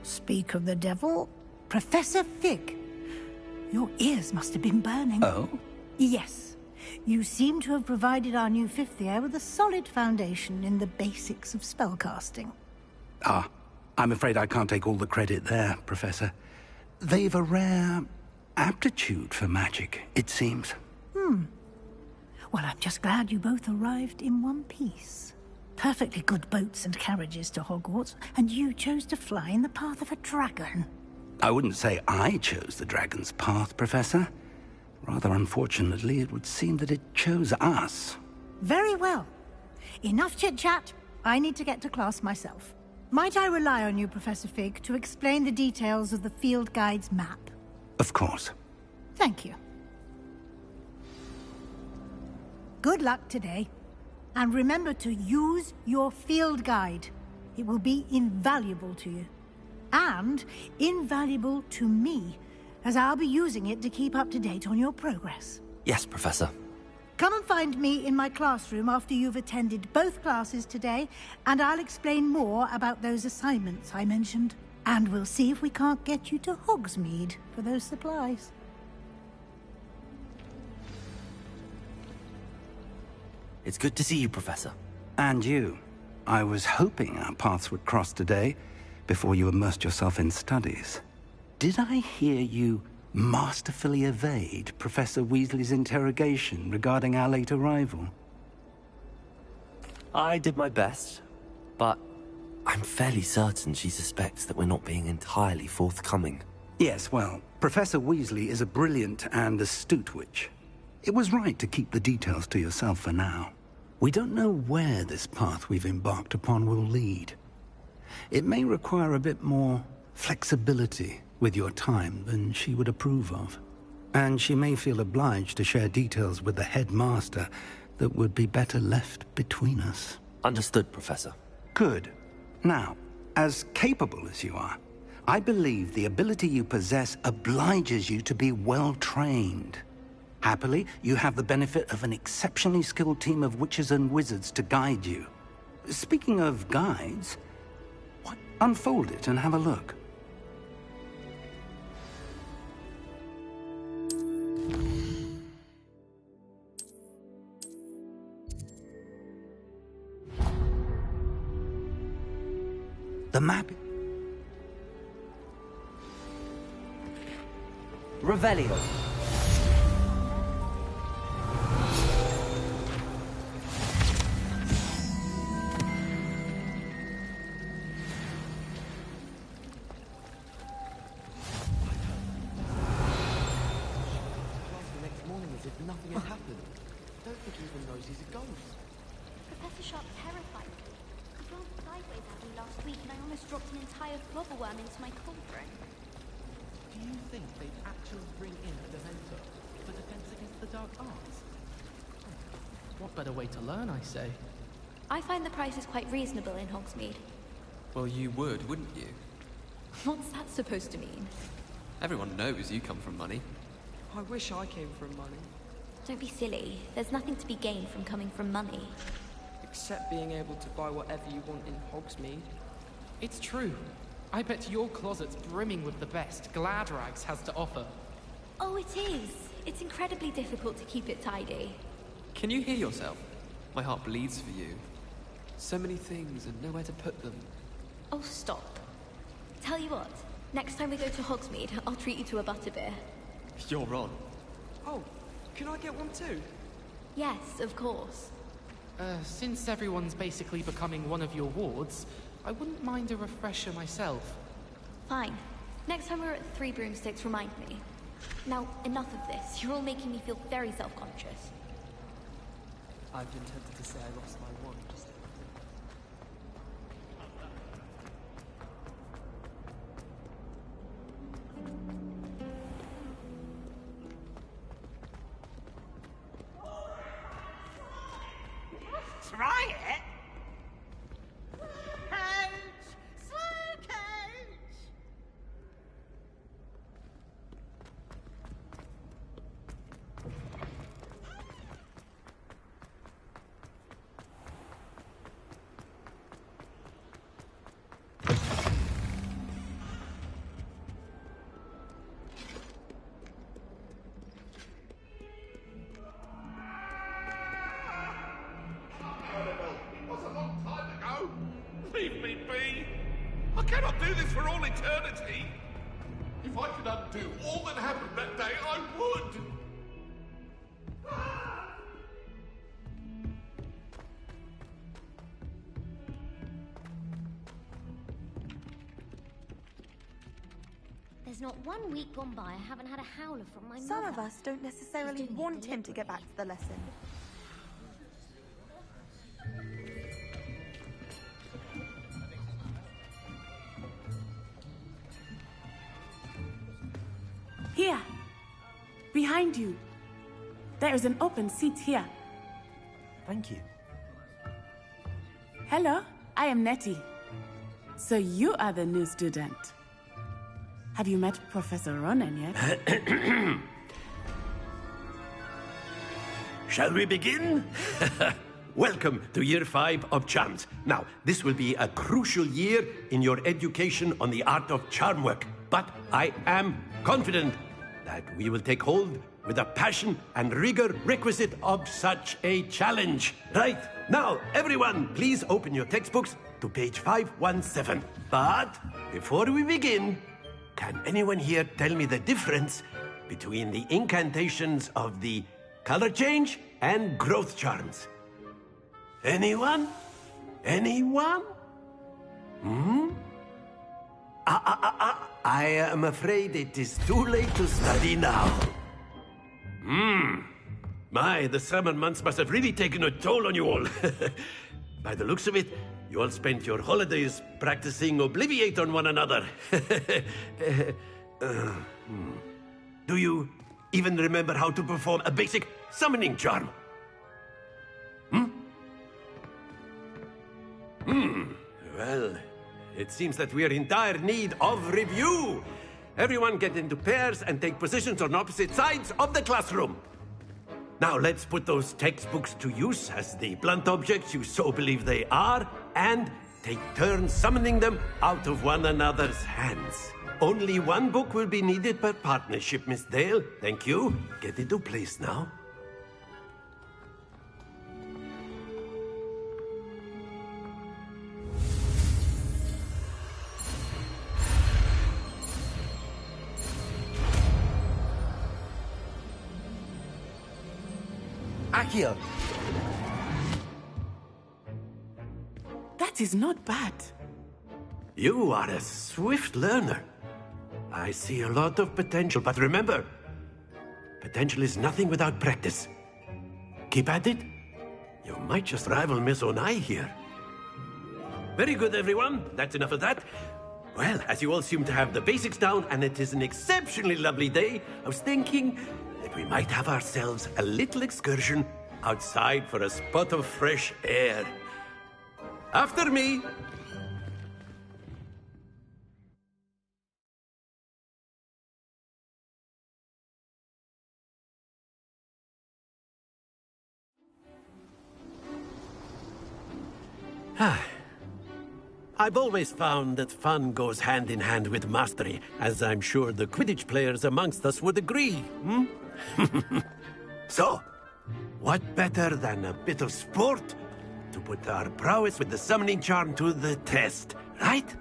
Speak of the devil, Professor Fig. Your ears must have been burning. Oh? Yes. You seem to have provided our new fifth year with a solid foundation in the basics of spellcasting. I'm afraid I can't take all the credit there, Professor. They've a rare aptitude for magic, it seems. Well, I'm just glad you both arrived in one piece. Perfectly good boats and carriages to Hogwarts, and you chose to fly in the path of a dragon. I wouldn't say I chose the dragon's path, Professor. Rather unfortunately, it would seem that it chose us. Very well. Enough chit-chat. I need to get to class myself. Might I rely on you, Professor Fig, to explain the details of the field guide's map? Of course. Thank you. Good luck today. And remember to use your field guide. It will be invaluable to you. And invaluable to me, as I'll be using it to keep up to date on your progress. Yes, Professor. Come and find me in my classroom after you've attended both classes today, and I'll explain more about those assignments I mentioned. And we'll see if we can't get you to Hogsmeade for those supplies. It's good to see you, Professor. And you. I was hoping our paths would cross today, before you immersed yourself in studies. Did I hear you masterfully evade Professor Weasley's interrogation regarding our late arrival? I did my best, but I'm fairly certain she suspects that we're not being entirely forthcoming. Yes, well, Professor Weasley is a brilliant and astute witch. It was right to keep the details to yourself for now. We don't know where this path we've embarked upon will lead. It may require a bit more flexibility with your time than she would approve of. And she may feel obliged to share details with the headmaster that would be better left between us. Understood, Professor. Good. Now, as capable as you are, I believe the ability you possess obliges you to be well-trained. Happily, you have the benefit of an exceptionally skilled team of witches and wizards to guide you. Speaking of guides, unfold it and have a look. The map... Revelio. Nothing has happened. I don't think he even knows he's a ghost. Professor Sharp's terrified me. He rolled sideways at me last week and I almost dropped an entire flobberworm into my cauldron. Do you think they'd actually bring in a Dementor for defense against the dark arts? What better way to learn, I say? I find the prices quite reasonable in Hogsmeade. Well, you would, wouldn't you? What's that supposed to mean? Everyone knows you come from money. I wish I came from money. Don't be silly. There's nothing to be gained from coming from money. Except being able to buy whatever you want in Hogsmeade. It's true. I bet your closet's brimming with the best Glad Rags has to offer. Oh, it is. It's incredibly difficult to keep it tidy. Can you hear yourself? My heart bleeds for you. So many things and nowhere to put them. Oh, stop. Tell you what, next time we go to Hogsmeade, I'll treat you to a butterbeer. You're on. Oh, can I get one too? Yes, of course. Since everyone's basically becoming one of your wards, I wouldn't mind a refresher myself. Fine. Next time we're at Three Broomsticks, remind me. Now, enough of this. You're all making me feel very self-conscious. I've been tempted to say I lost my wand just then. Try it? Coach! Slow coach! Leave me be! I cannot do this for all eternity! If I could undo all that happened that day, I would! There's not 1 week gone by I haven't had a howler from my mother. Some of us don't necessarily want him to get back to the lesson. Here! Behind you! There is an open seat here. Thank you. Hello, I am Nettie. So you are the new student. Have you met Professor Ronan yet? Shall we begin? Welcome to Year 5 of Charms. Now, this will be a crucial year in your education on the art of charm work, but I am confident that we will take hold with the passion and rigor requisite of such a challenge. Right, now, everyone, please open your textbooks to page 517. But before we begin, can anyone here tell me the difference between the incantations of the color change and growth charms? Anyone? Anyone? I am afraid it is too late to study now. My, the summer months must have really taken a toll on you all. By the looks of it, you all spent your holidays practicing Obliviate on one another. Do you even remember how to perform a basic summoning charm? Well, it seems that we are in dire need of review. Everyone get into pairs and take positions on opposite sides of the classroom. Now let's put those textbooks to use as the blunt objects you so believe they are, and take turns summoning them out of one another's hands. Only one book will be needed per partnership, Miss Dale. Thank you. Get into place now. Accio! That is not bad. You are a swift learner. I see a lot of potential, but remember, potential is nothing without practice. Keep at it. You might just rival Miss Onai here. Very good, everyone. That's enough of that. Well, as you all seem to have the basics down, and it is an exceptionally lovely day, I was thinking that we might have ourselves a little excursion outside for a spot of fresh air. After me! I've always found that fun goes hand in hand with mastery, as I'm sure the Quidditch players amongst us would agree, So, what better than a bit of sport to put our prowess with the summoning charm to the test, right?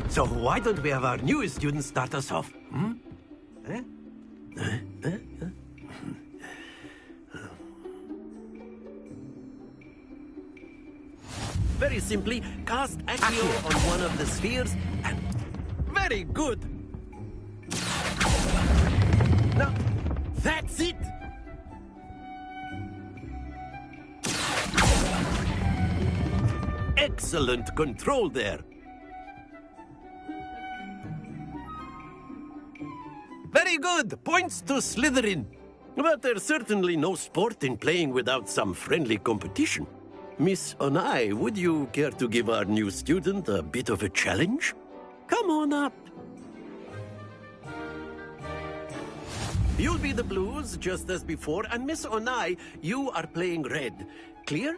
So why don't we have our newest student start us off? Very simply, cast Accio on one of the spheres and... Very good! Now, that's it! Excellent control there! Very good! Points to Slytherin! But there's certainly no sport in playing without some friendly competition. Miss Onai, would you care to give our new student a bit of a challenge? Come on up. You'll be the blues, just as before, and Miss Onai, you are playing red. Clear?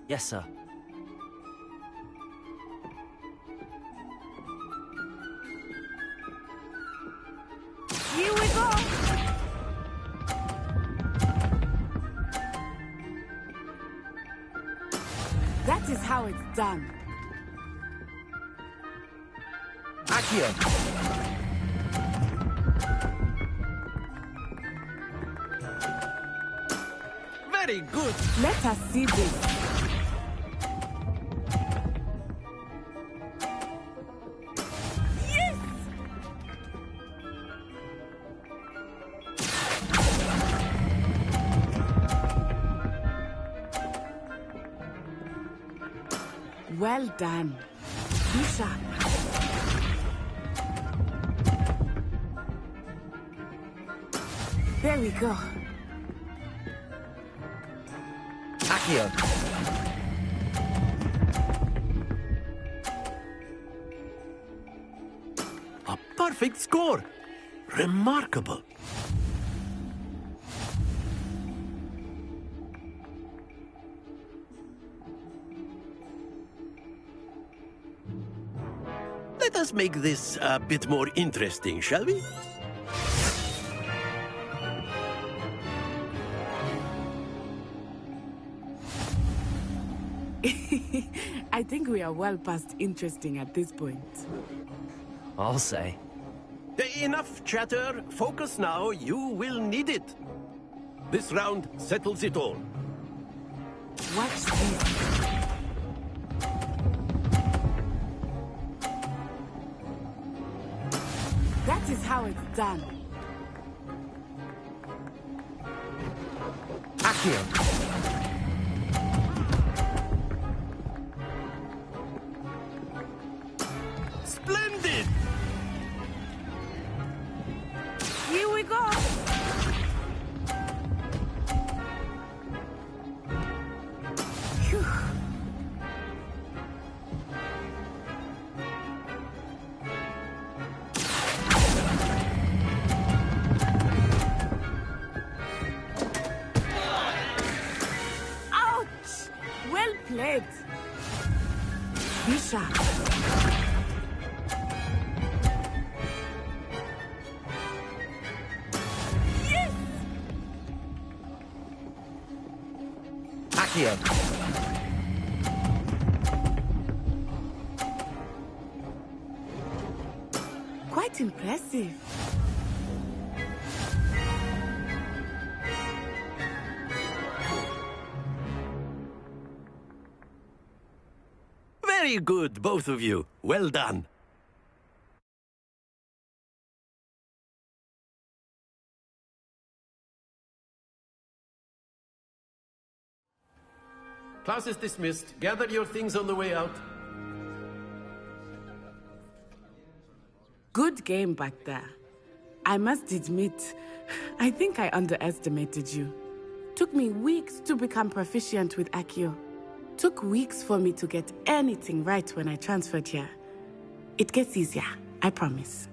Yes, sir. Here we go! That is how it's done. Accio! Very good! Let us see this. Yes! Well done. Be sharp. There we go. Accio! A perfect score! Remarkable! Let us make this a bit more interesting, shall we? I think we are well past interesting at this point. I'll say. Enough chatter. Focus now. You will need it. This round settles it all. Watch this. That is how it's done. Accio! Splendid! Here we go! Phew. Ouch! Well played. Be sharp. Accio. Quite impressive. Very good, both of you. Well done. Class is dismissed. Gather your things on the way out. Good game back there. I must admit, I think I underestimated you. Took me weeks to become proficient with Accio. Took weeks for me to get anything right when I transferred here. It gets easier, I promise.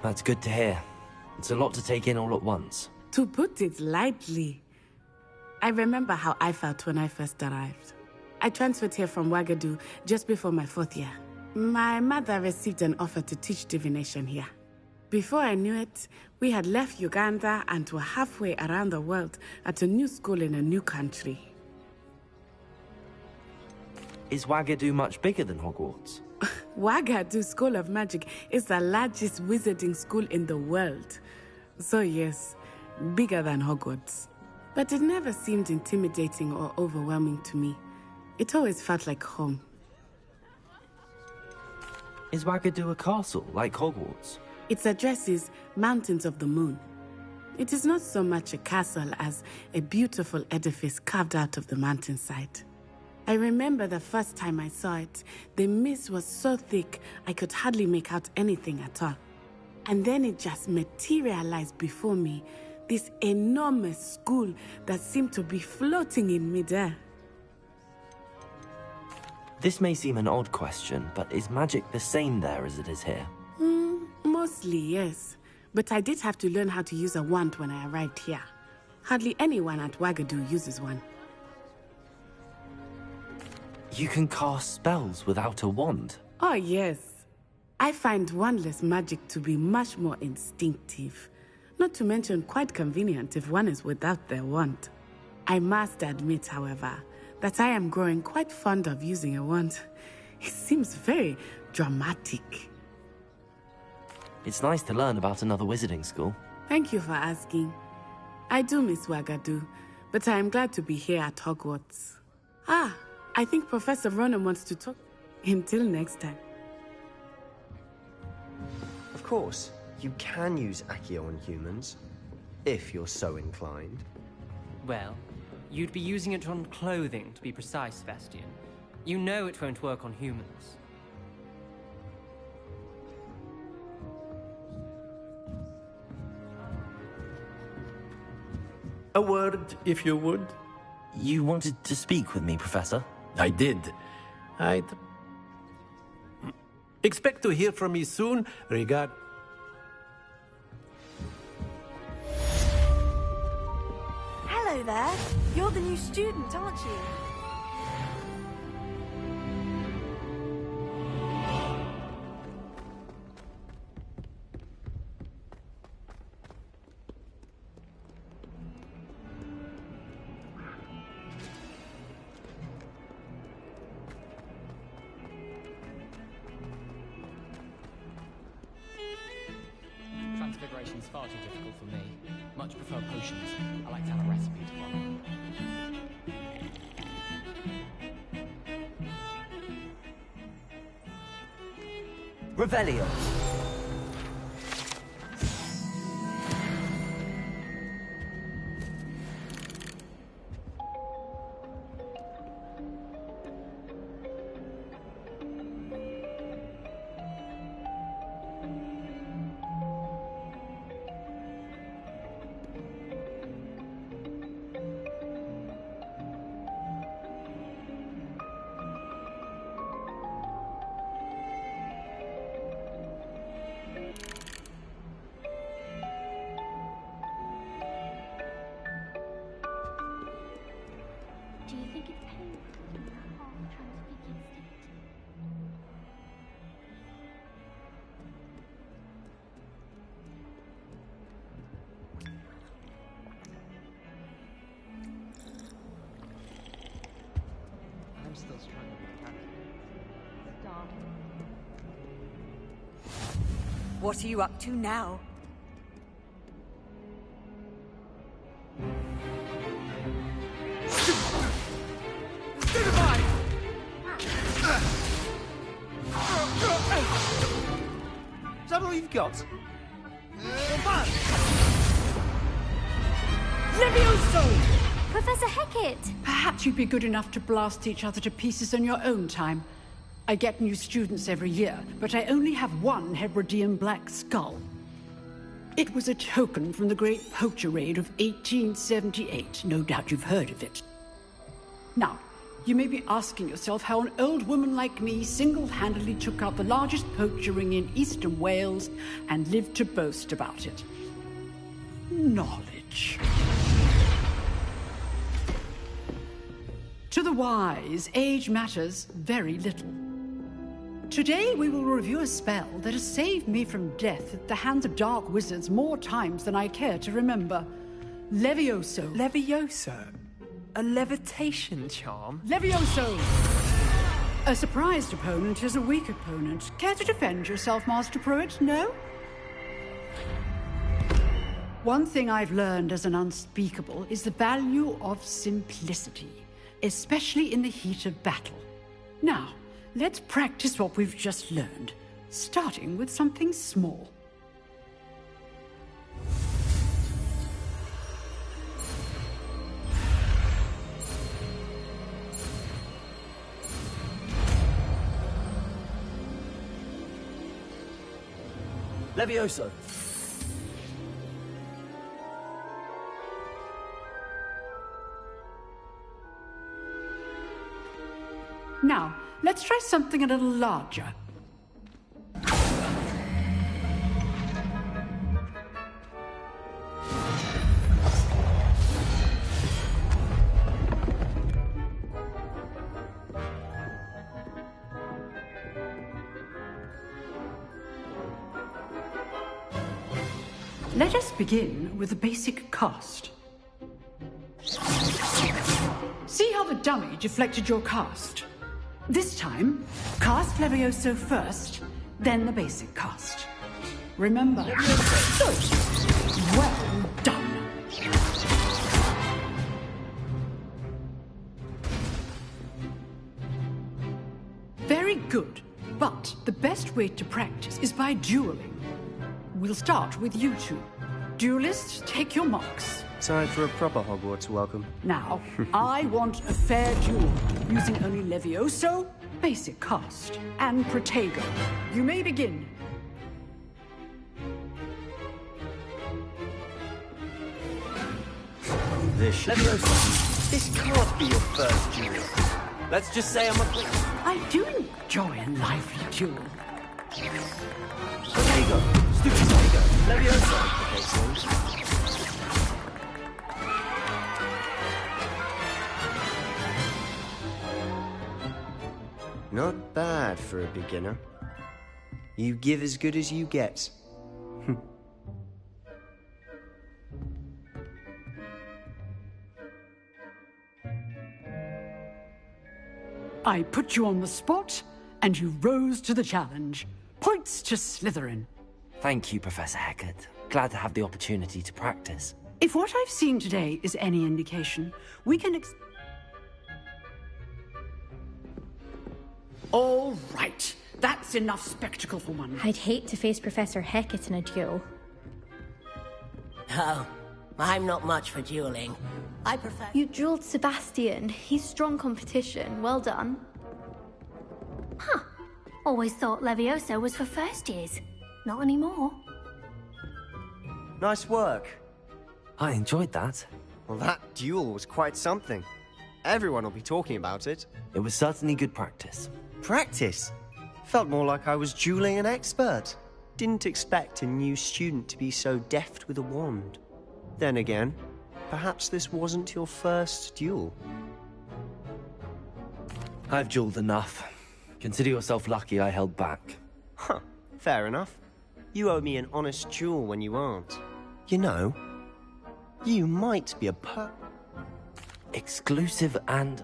That's good to hear. It's a lot to take in all at once. To put it lightly, I remember how I felt when I first arrived. I transferred here from Wagadu just before my 4th year. My mother received an offer to teach divination here. Before I knew it, we had left Uganda and were halfway around the world at a new school in a new country. Is Wagadu much bigger than Hogwarts? Wagadu School of Magic is the largest wizarding school in the world. So yes, bigger than Hogwarts. But it never seemed intimidating or overwhelming to me. It always felt like home. Is Wagadu a castle, like Hogwarts? Its address is Mountains of the Moon. It is not so much a castle as a beautiful edifice carved out of the mountainside. I remember the first time I saw it, the mist was so thick I could hardly make out anything at all. And then it just materialized before me, this enormous school that seemed to be floating in midair. This may seem an odd question, but is magic the same there as it is here? Mostly, yes. But I did have to learn how to use a wand when I arrived here. Hardly anyone at Wagadu uses one. You can cast spells without a wand? Oh, yes. I find wandless magic to be much more instinctive. Not to mention quite convenient if one is without their wand. I must admit, however, that I am growing quite fond of using a wand. It seems very dramatic. It's nice to learn about another wizarding school. Thank you for asking. I do miss Wagadu, but I am glad to be here at Hogwarts. I think Professor Ronan wants to talk. Until next time. Of course, you can use Accio on humans, if you're so inclined. Well, you'd be using it on clothing, to be precise, Sebastian. You know it won't work on humans. A word, if you would. You wanted to speak with me, Professor? I did. I'd expect to hear from me soon regard... Hello there. You're the new student, aren't you? Transfiguration's far too difficult for me. Much prefer potions. I like to have a recipe to follow. Revelio. Do you think it's painful in that half-transfigured state? I'm still struggling with calculus. Stop. What are you up to now? Is that all you've got? Levioso! Professor Hecat! Perhaps you'd be good enough to blast each other to pieces on your own time. I get new students every year, but I only have one Hebridean black skull. It was a token from the Great Poacher Raid of 1878. No doubt you've heard of it. Now, You may be asking yourself how an old woman like me single-handedly took out the largest poacher ring in eastern Wales and lived to boast about it. Knowledge. To the wise, age matters very little. Today we will review a spell that has saved me from death at the hands of dark wizards more times than I care to remember. Levioso. Levioso? A levitation charm? Levioso! A surprised opponent is a weak opponent. Care to defend yourself, Master Pruitt? No? One thing I've learned as an unspeakable is the value of simplicity, especially in the heat of battle. Now, let's practice what we've just learned, starting with something small. Levioso! Now, let's try something a little larger. Let us begin with the basic cast. See how the dummy deflected your cast? This time, cast Levioso first, then the basic cast. Remember. Good. Well done. Very good. But the best way to practice is by dueling. We'll start with you two. Duelists, take your marks. Time for a proper Hogwarts welcome. Now, I want a fair duel, using only Levioso, basic cast, and Protego. You may begin. Levioso, this can't be your first duel. Let's just say I'm a... I do enjoy a lively duel. Protego, stupid Protego, Levioso. Not bad for a beginner. You give as good as you get. I put you on the spot, and you rose to the challenge. Points to Slytherin. Thank you, Professor Hecat. Glad to have the opportunity to practice. If what I've seen today is any indication, we can All right. That's enough spectacle for one. I'd hate to face Professor Hecat in a duel. Oh, I'm not much for dueling. I prefer... You dueled Sebastian. He's strong competition. Well done. Huh. Always thought Levioso was for first years. Not anymore. Nice work. I enjoyed that. Well, that duel was quite something. Everyone will be talking about it. It was certainly good practice. Practice? Felt more like I was dueling an expert. Didn't expect a new student to be so deft with a wand. Then again, perhaps this wasn't your first duel. I've dueled enough. Consider yourself lucky I held back. Huh, fair enough. You owe me an honest duel when you aren't. You know, you might be a exclusive and...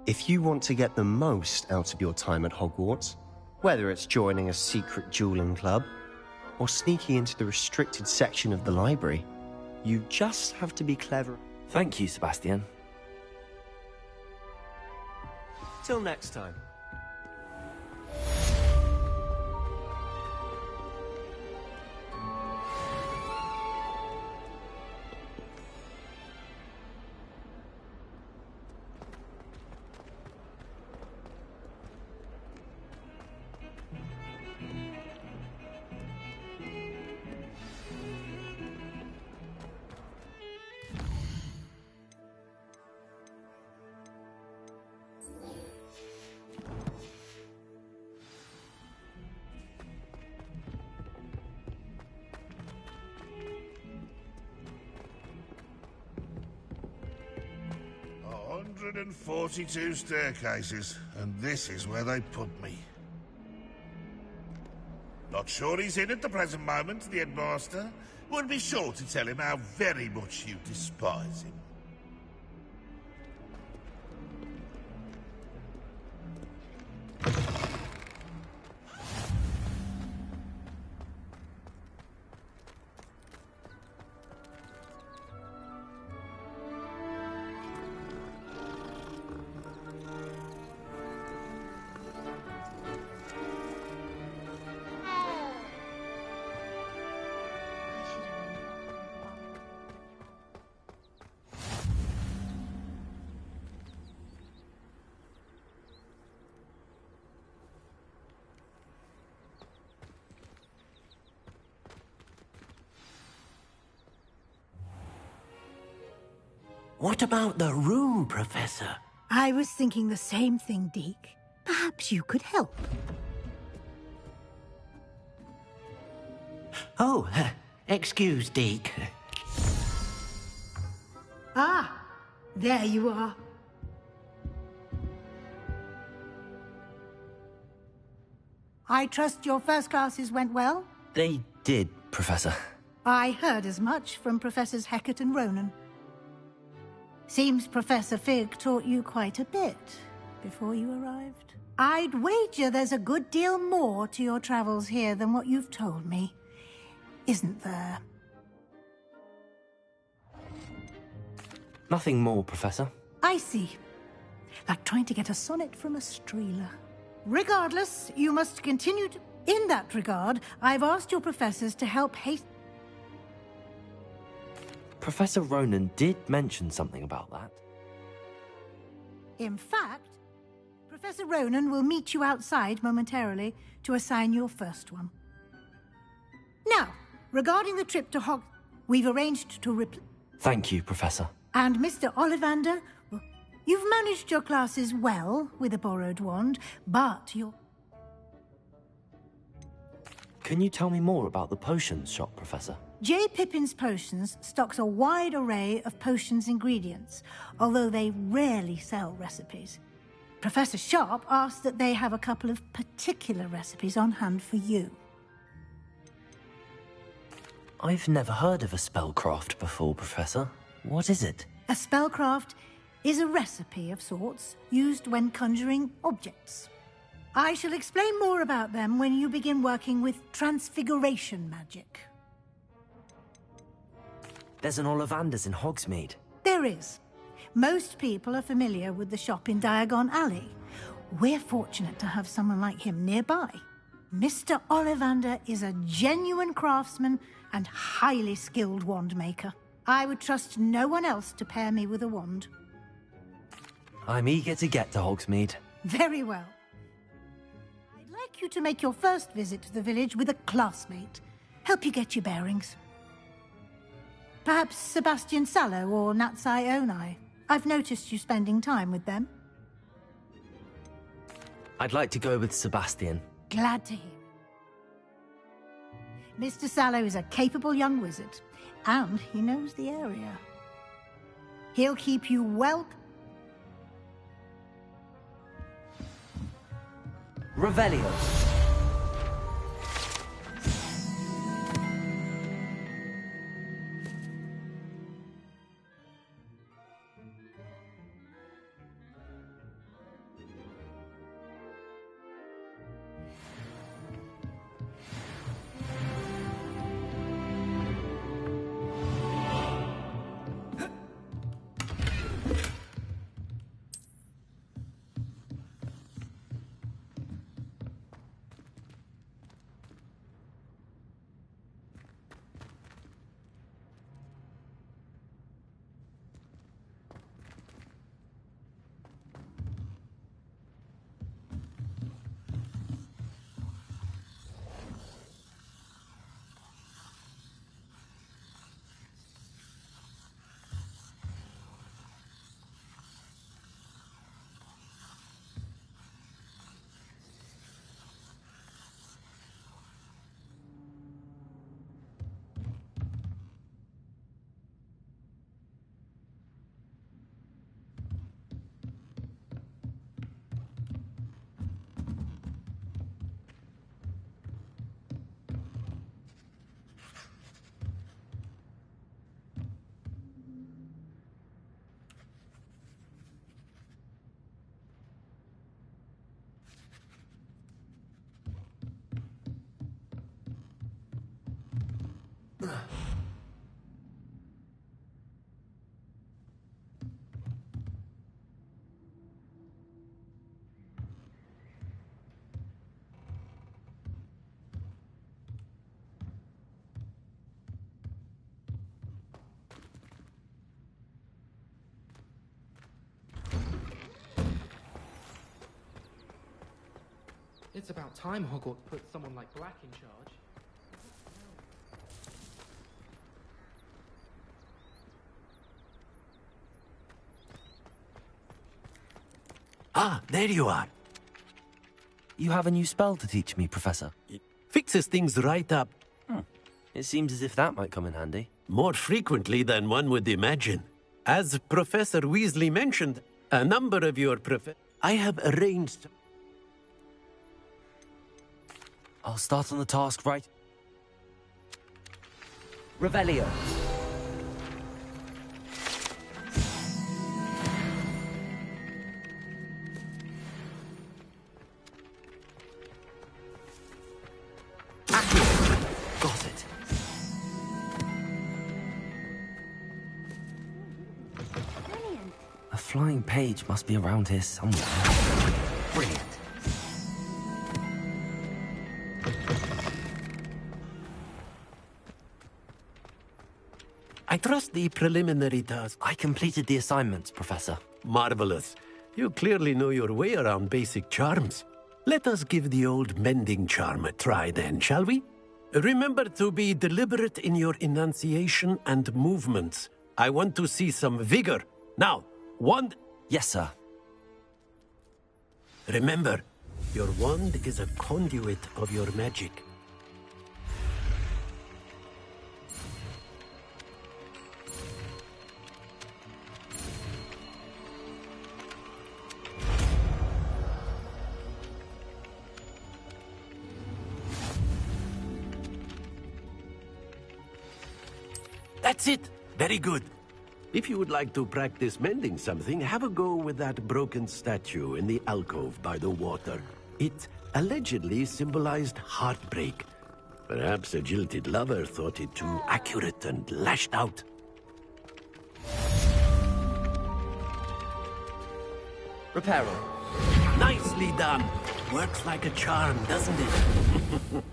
If you want to get the most out of your time at Hogwarts, whether it's joining a secret dueling club or sneaking into the restricted section of the library, you just have to be clever. Thank you, Sebastian. Till next time. 142 staircases, and this is where they put me. Not sure he's in at the present moment, the headmaster. Would be sure to tell him how very much you despise him. What about the room, Professor? I was thinking the same thing, Deke. Perhaps you could help. Oh, excuse, Deke. Ah, there you are. I trust your first classes went well? They did, Professor. I heard as much from Professors Hecat and Ronan. Seems Professor Fig taught you quite a bit before you arrived. I'd wager there's a good deal more to your travels here than what you've told me. Isn't there? Nothing more, Professor. I see. Like trying to get a sonnet from a streeler. Regardless, you must continue to... In that regard, I've asked your professors to help haste... Professor Ronan did mention something about that. In fact, Professor Ronan will meet you outside momentarily to assign your first one. Now, regarding the trip to we've arranged to Thank you, Professor. And Mr. Ollivander, well, you've managed your classes well with a borrowed wand, but you're... Can you tell me more about the potions shop, Professor? J. Pippin's Potions stocks a wide array of potions ingredients, although they rarely sell recipes. Professor Sharp asked that they have a couple of particular recipes on hand for you. I've never heard of a spellcraft before, Professor. What is it? A spellcraft is a recipe of sorts used when conjuring objects. I shall explain more about them when you begin working with transfiguration magic. There's an Ollivander's in Hogsmeade. There is. Most people are familiar with the shop in Diagon Alley. We're fortunate to have someone like him nearby. Mr. Ollivander is a genuine craftsman and highly skilled wand maker. I would trust no one else to pair me with a wand. I'm eager to get to Hogsmeade. Very well. I'd like you to make your first visit to the village with a classmate. Help you get your bearings. Perhaps Sebastian Sallow or Natsai Onai. I've noticed you spending time with them. I'd like to go with Sebastian. Glad to hear. Mr. Sallow is a capable young wizard, and he knows the area. He'll keep you well... Revelio. It's about time Hogwarts put someone like Black in charge. Ah, there you are. You have a new spell to teach me, Professor. It fixes things right up. It seems as if that might come in handy. More frequently than one would imagine. As Professor Weasley mentioned, a number of your I have arranged... I'll start on the task right... Revelio. Got it. A flying page must be around here somewhere. Brilliant. I trust the preliminary task. I completed the assignments, Professor. Marvelous. You clearly know your way around basic charms. Let us give the old mending charm a try then, shall we? Remember to be deliberate in your enunciation and movements. I want to see some vigor. Now, wand... Yes, sir. Remember, your wand is a conduit of your magic. That's it! Very good. If you would like to practice mending something, have a go with that broken statue in the alcove by the water. It allegedly symbolized heartbreak. Perhaps a jilted lover thought it too accurate and lashed out. Reparo. Nicely done. Works like a charm, doesn't it?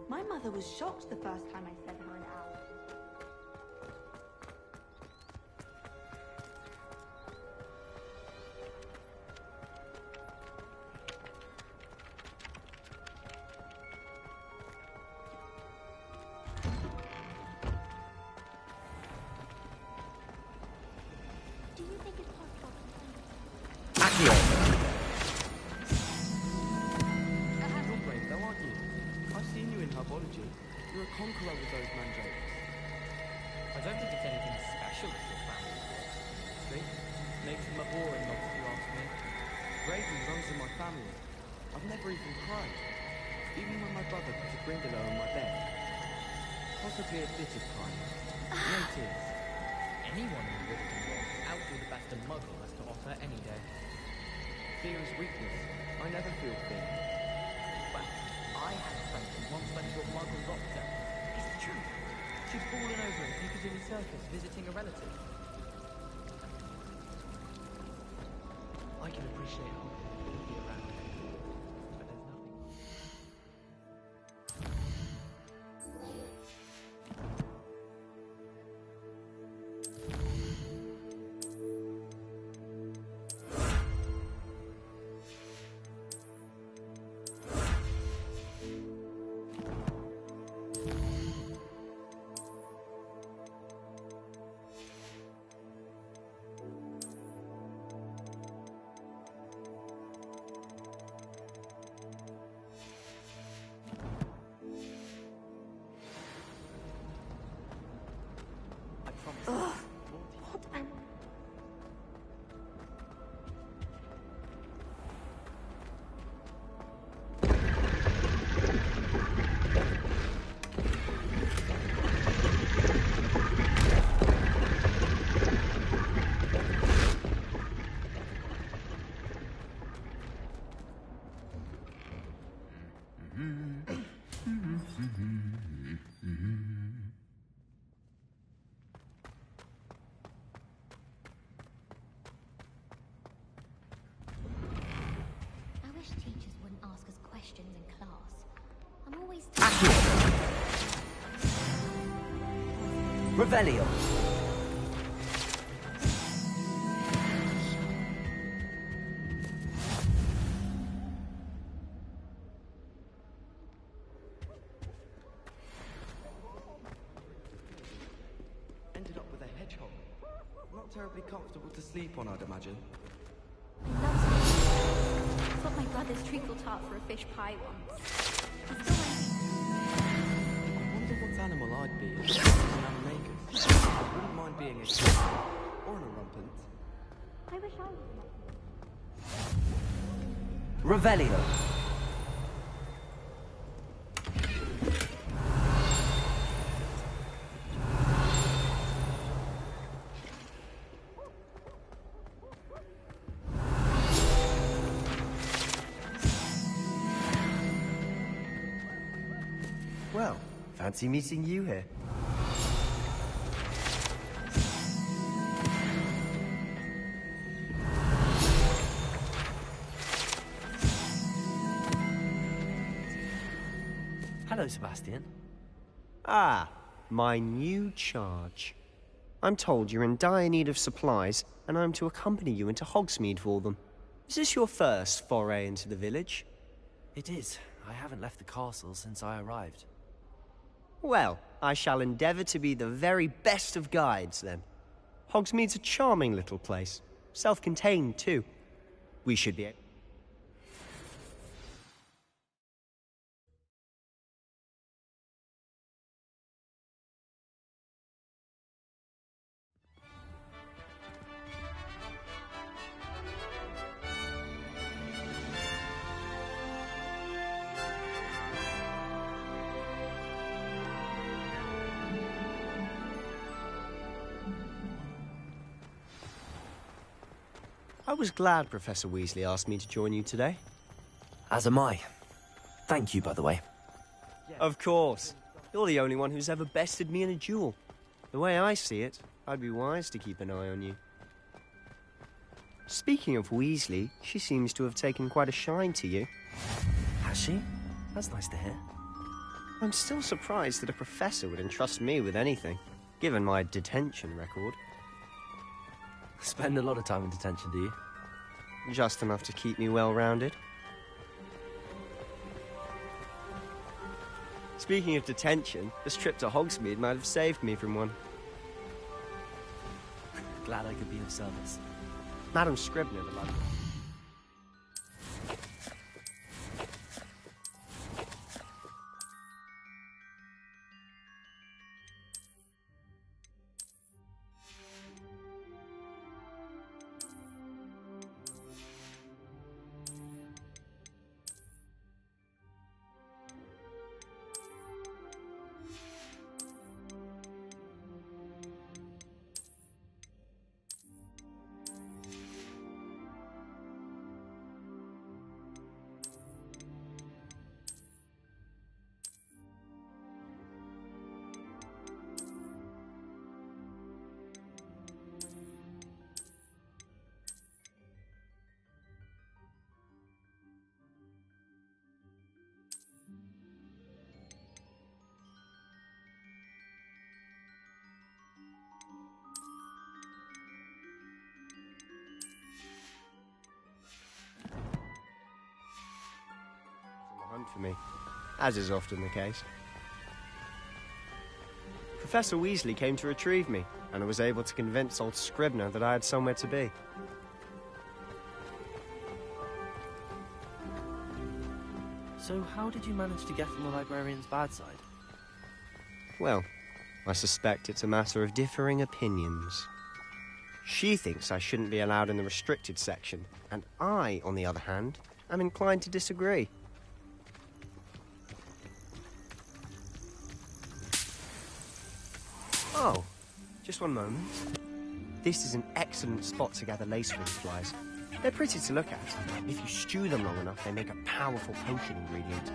My mother was shocked the first time I sent her an owl. Do you think it's possible to Accio. You're brave though, aren't you? I've seen you in herbology. You're a conqueror with those mandrakes. I don't think it's anything special that your family does. Street makes them a boring lot if you ask me. Bravery runs in my family. I've never even cried. Even when my brother put a Grindylow on my bed. Possibly a bit of crying. No tears. Anyone in Gryffindor can outdo the best a muggle has to offer any day. Fear is weakness. I never feel fear. Well, I had a friend who once went to a muggle doctor. It's the truth. She'd fallen over in Piccadilly Circus visiting a relative. I can appreciate how it would be around here, but there's nothing. Revelio. Ended up with a hedgehog. Not terribly comfortable to sleep on, I'd imagine. I thought my brother's treacle tart for a fish pie once. I wonder what animal I'd be if I was an animagus. I wouldn't mind being a kid or an rumpant. I wish I was. Revelio. Well, fancy meeting you here. Hello, Sebastian. Ah, my new charge. I'm told you're in dire need of supplies, and I'm to accompany you into Hogsmeade for them. Is this your first foray into the village? It is. I haven't left the castle since I arrived. Well, I shall endeavour to be the very best of guides, then. Hogsmeade's a charming little place. Self-contained, too. We should be... I was glad Professor Weasley asked me to join you today. As am I. Thank you, by the way. Of course. You're the only one who's ever bested me in a duel. The way I see it, I'd be wise to keep an eye on you. Speaking of Weasley, she seems to have taken quite a shine to you. Has she? That's nice to hear. I'm still surprised that a professor would entrust me with anything, given my detention record. Spend a lot of time in detention, do you? Just enough to keep me well-rounded. Speaking of detention, this trip to Hogsmeade might have saved me from one. Glad I could be of service. Madam Scribner, the librarian. For me, as is often the case. Professor Weasley came to retrieve me, and I was able to convince old Scribner that I had somewhere to be. So how did you manage to get on the librarian's bad side? Well, I suspect it's a matter of differing opinions. She thinks I shouldn't be allowed in the restricted section, and I, on the other hand, am inclined to disagree. Oh, just one moment. This is an excellent spot to gather lacewing flies. They're pretty to look at. If you stew them long enough, they make a powerful potion ingredient.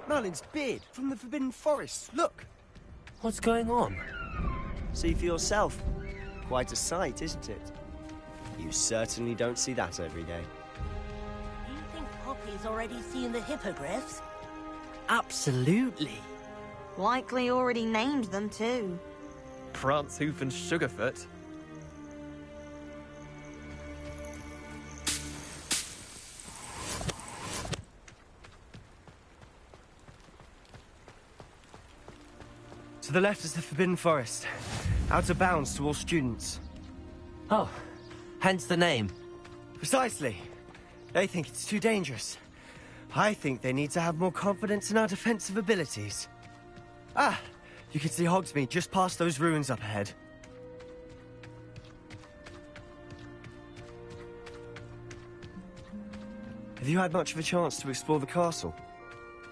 Merlin's beard from the Forbidden Forest. Look! What's going on? See for yourself. Quite a sight, isn't it? You certainly don't see that every day. Do you think Poppy's already seen the hippogriffs? Absolutely. Likely already named them too. Prance, Hoof and Sugarfoot. To the left is the Forbidden Forest. Out of bounds to all students. Oh, hence the name. Precisely. They think it's too dangerous. I think they need to have more confidence in our defensive abilities. Ah, you can see Hogsmeade just past those ruins up ahead. Have you had much of a chance to explore the castle?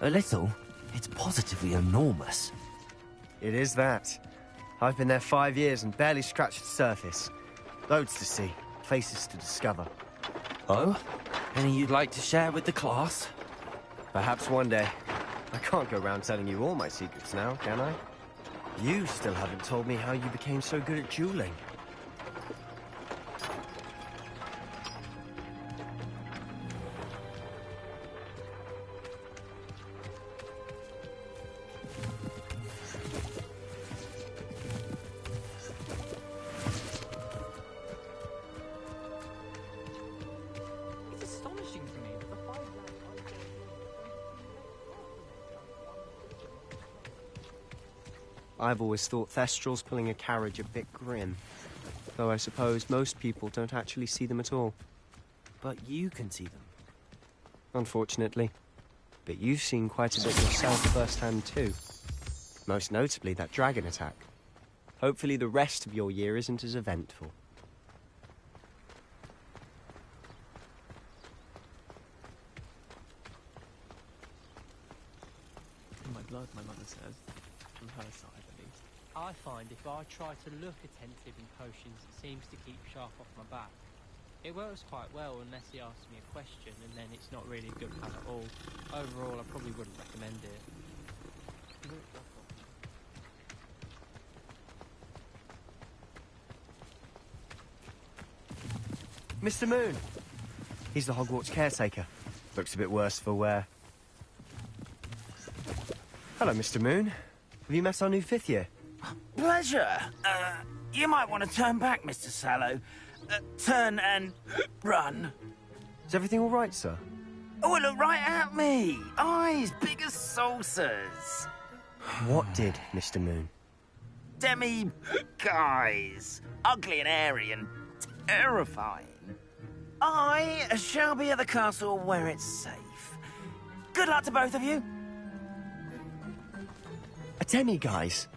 A little. It's positively enormous. It is that. I've been there 5 years and barely scratched the surface. Loads to see, places to discover. Oh? Any you'd like to share with the class? Perhaps one day. I can't go around telling you all my secrets now, can I? You still haven't told me how you became so good at dueling. It's astonishing to me that the 5 lads I've always thought Thestral's pulling a carriage a bit grim. Though I suppose most people don't actually see them at all. But you can see them. Unfortunately. But you've seen quite a bit yourself firsthand too. Most notably that dragon attack. Hopefully the rest of your year isn't as eventful. In my blood, my mother says. From her side, at least. I find if I try to look attentive in potions, it seems to keep Sharp off my back. It works quite well unless he asks me a question, and then it's not really a good plan at all. Overall, I probably wouldn't recommend it. Mr. Moon! He's the Hogwarts caretaker. Looks a bit worse for wear. Hello, Mr. Moon. Have you met our new 5th year? Pleasure. You might want to turn back, Mr. Sallow. Turn and run. Is everything all right, sir? Oh, look right at me. Eyes big as saucers. What did, Mr. Moon? Guys. Ugly and airy and terrifying. I shall be at the castle where it's safe. Good luck to both of you. A demi-guise?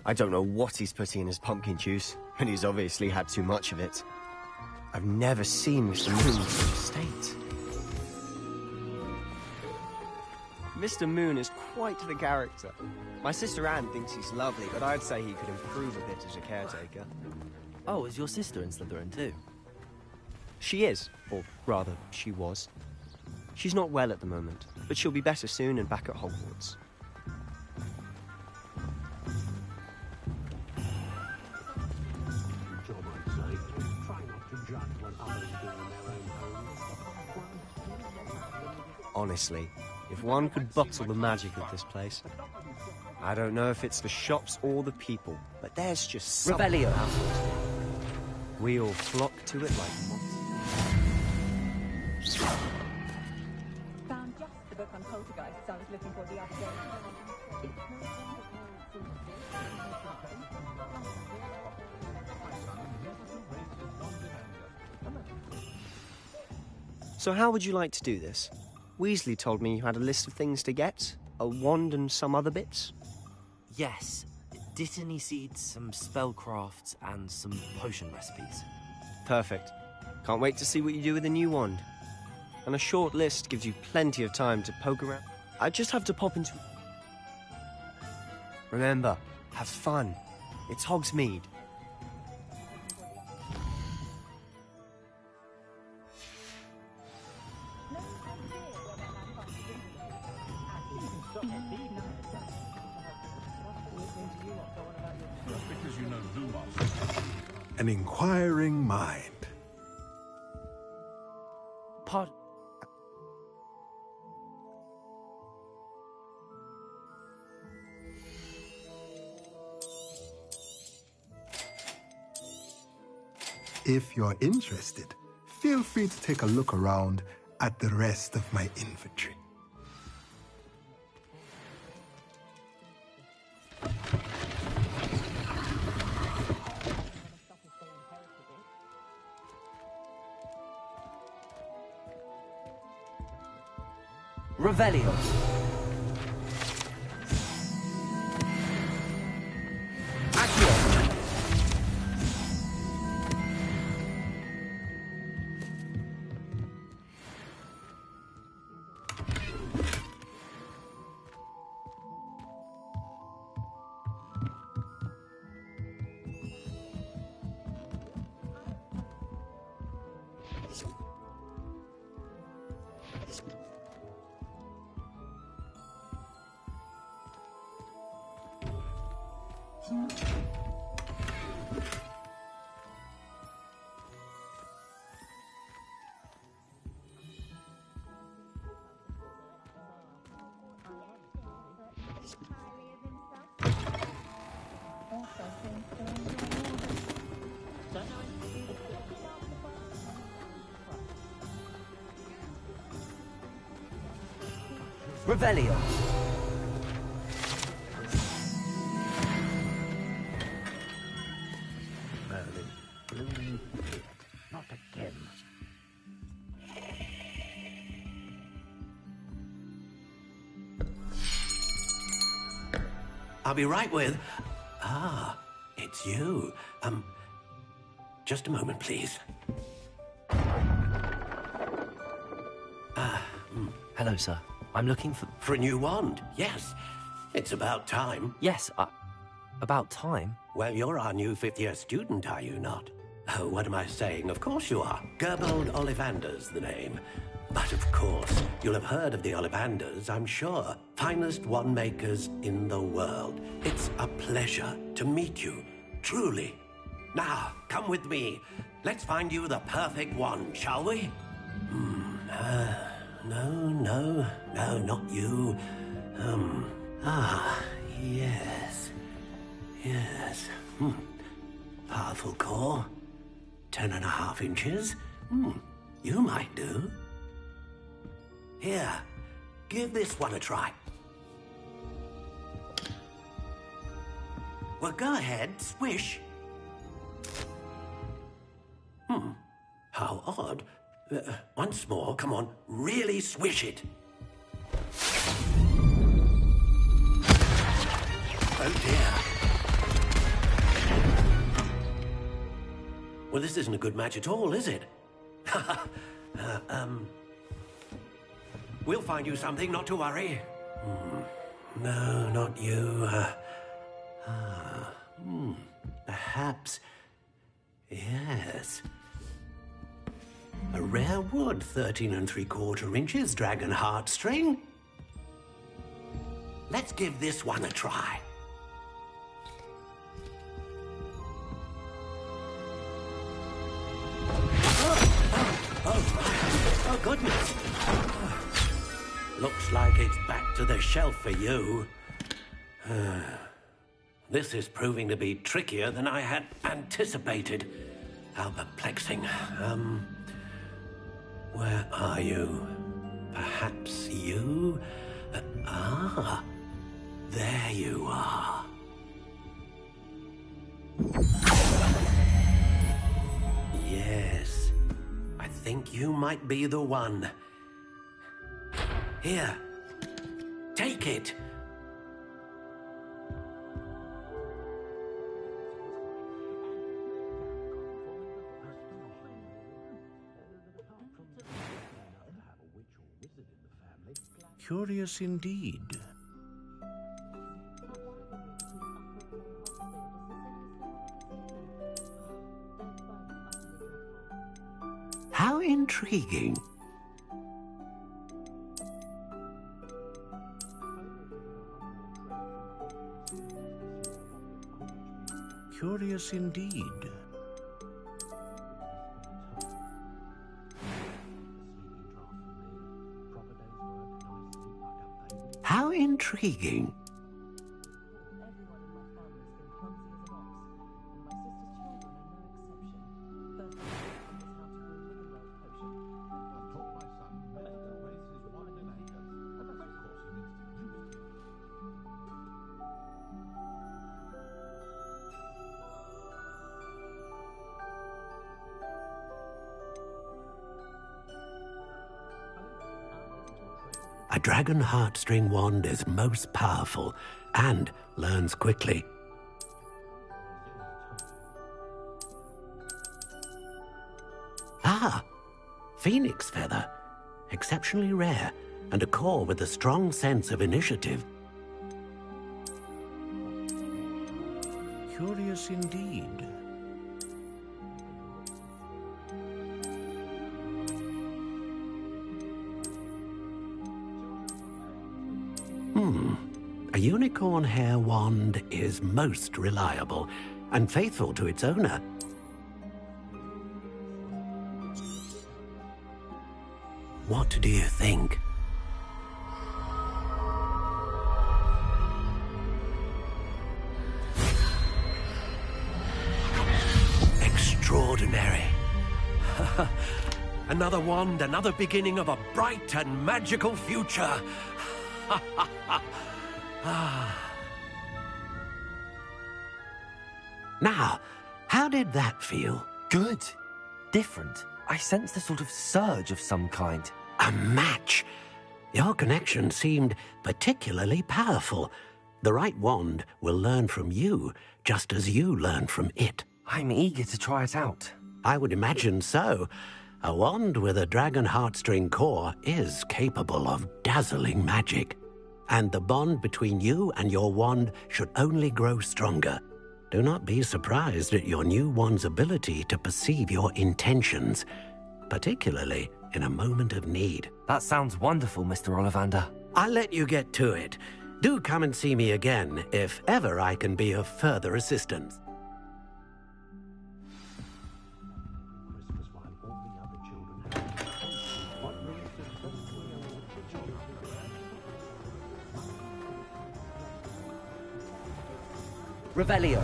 I don't know what he's putting in his pumpkin juice, and he's obviously had too much of it. I've never seen Mr. Moon in such a state. Mr. Moon is quite the character. My sister Anne thinks he's lovely, but I'd say he could improve a bit as a caretaker. Oh, is your sister in Slytherin too? She is, or rather, she was. She's not well at the moment, but she'll be better soon and back at Hogwarts. Honestly, if one could bottle the magic of this place. I don't know if it's the shops or the people, but there's just something Revelio. about it. We all flock to it like moths. Found just the book on poltergeists I was looking for the other day. So how would you like to do this? Weasley told me you had a list of things to get, a wand and some other bits. Yes. Dittany seeds, some spellcrafts, and some potion recipes. Perfect. Can't wait to see what you do with the new wand. And a short list gives you plenty of time to poke around. I just have to pop into... Remember, have fun. It's Hogsmeade. Be An inquiring mind. Pod. If you're interested, feel free to take a look around at the rest of my inventory. Revelio. Revelio. Not again. I'll be right with... Ah, it's you. Just a moment, please. Hello, sir. I'm looking for... For a new wand, yes. It's about time. Yes, about time? Well, you're our new fifth-year student, are you not? Oh, what am I saying? Of course you are. Gerbold Ollivander's the name. But of course, you'll have heard of the Ollivanders, I'm sure. Finest wand makers in the world. It's a pleasure to meet you, truly. Now, come with me. Let's find you the perfect wand, shall we? No, not you. Yes. Yes. Powerful core. 10.5 inches. You might do. Here, give this one a try. Well, go ahead, swish. How odd. Once more, come on, really swish it. Oh dear. Well, this isn't a good match at all, is it? We'll find you something, not to worry. No, not you. Perhaps... Yes. A rare wood, 13 3/4 inches, dragon heartstring. Let's give this one a try. Oh, goodness. Looks like it's back to the shelf for you. This is proving to be trickier than I had anticipated. How perplexing. Where are you? Perhaps you? There you are. Yes, I think you might be the one. Here, take it. Curious indeed. How intriguing. Curious indeed. How intriguing. A dragon heartstring wand is most powerful and learns quickly. Ah, phoenix feather. Exceptionally rare, and a core with a strong sense of initiative. Curious indeed. A unicorn hair wand is most reliable and faithful to its owner. What do you think? Extraordinary. Another wand, another beginning of a bright and magical future. Now, how did that feel? Good. Different. I sensed a sort of surge of some kind. A match. Your connection seemed particularly powerful. The right wand will learn from you, just as you learn from it. I'm eager to try it out. I would imagine so. A wand with a dragon heartstring core is capable of dazzling magic. And the bond between you and your wand should only grow stronger. Do not be surprised at your new wand's ability to perceive your intentions, particularly in a moment of need. That sounds wonderful, Mr. Ollivander. I'll let you get to it. Do come and see me again if ever I can be of further assistance. Revelio.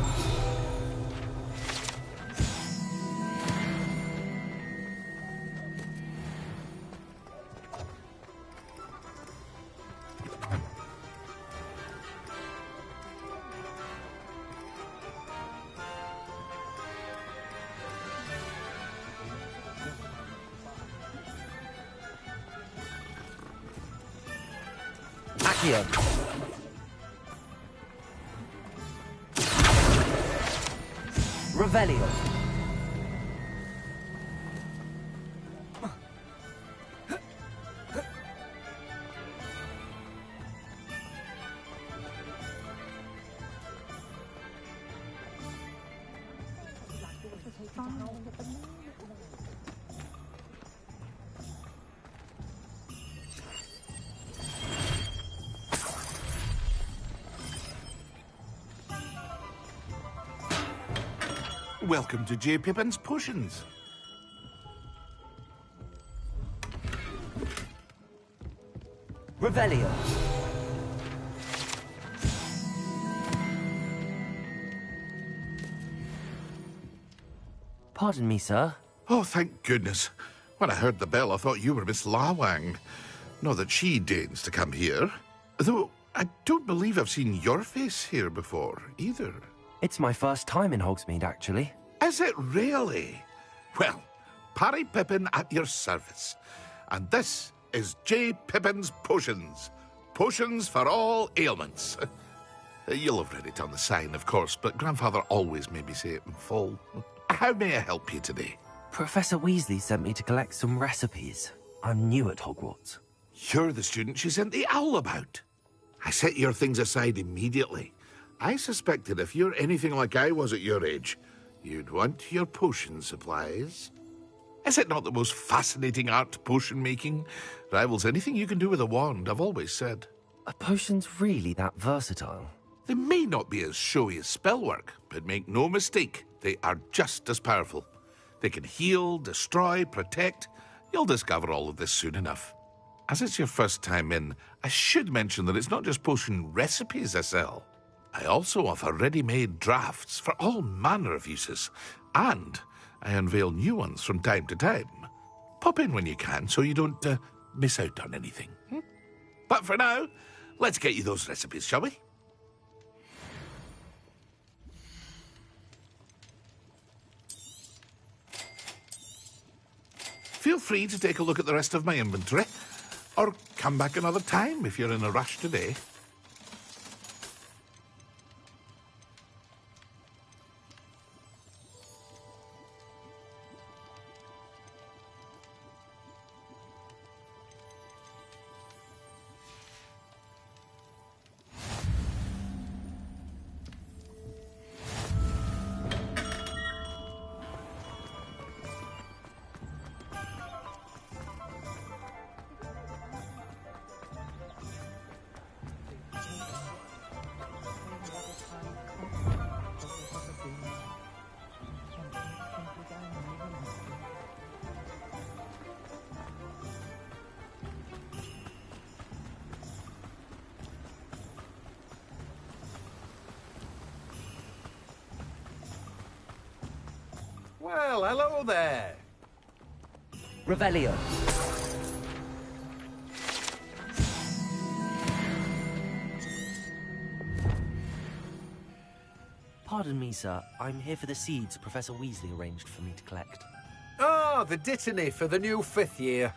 Accio. Revelio. Welcome to J. Pippin's Potions. Revelio. Pardon me, sir. Oh, thank goodness. When I heard the bell, I thought you were Miss Lawang. Not that she deigns to come here. Though, I don't believe I've seen your face here before, either. It's my first time in Hogsmeade, actually. Is it really? Well, Parry Pippin at your service. And this is J. Pippin's Potions. Potions for all ailments. You'll have read it on the sign, of course, but Grandfather always made me say it in full. How may I help you today? Professor Weasley sent me to collect some recipes. I'm new at Hogwarts. You're the student she sent the owl about. I set your things aside immediately. I suspected if you're anything like I was at your age, you'd want your potion supplies. Is it not the most fascinating art, potion making? Rivals anything you can do with a wand, I've always said. Are potions really that versatile? They may not be as showy as spellwork, but make no mistake, they are just as powerful. They can heal, destroy, protect. You'll discover all of this soon enough. As it's your first time in, I should mention that it's not just potion recipes I sell. I also offer ready-made drafts for all manner of uses, and I unveil new ones from time to time. Pop in when you can so you don't miss out on anything. But for now, let's get you those recipes, shall we? Feel free to take a look at the rest of my inventory, or come back another time if you're in a rush today. Well, hello there. Revelio. Pardon me, sir. I'm here for the seeds Professor Weasley arranged for me to collect. Ah, the dittany for the new 5th year.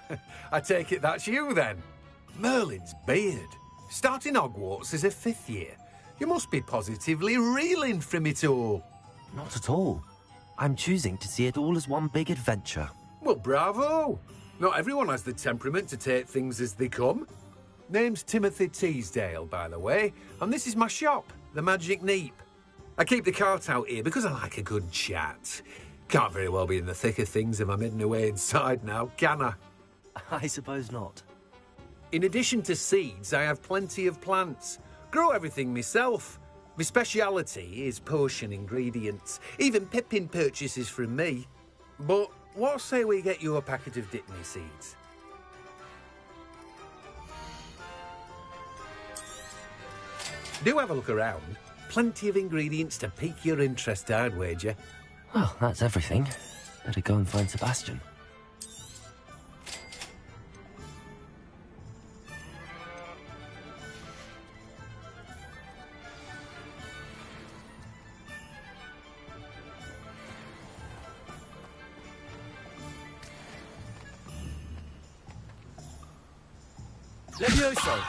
I take it that's you, then. Merlin's beard. Starting Hogwarts as a 5th year. You must be positively reeling from it all. Not at all. I'm choosing to see it all as one big adventure. Well, bravo. Not everyone has the temperament to take things as they come. Name's Timothy Teasdale, by the way, and this is my shop, the Magic Neep. I keep the cart out here because I like a good chat. Can't very well be in the thick of things if I'm hidden away inside now, can I? I suppose not. In addition to seeds, I have plenty of plants. Grow everything myself. My speciality is potion ingredients. Even Pippin purchases from me. But what say we get you a packet of Dittany seeds? Do have a look around. Plenty of ingredients to pique your interest, I'd wager. Well, that's everything. Better go and find Sebastian. Levioso!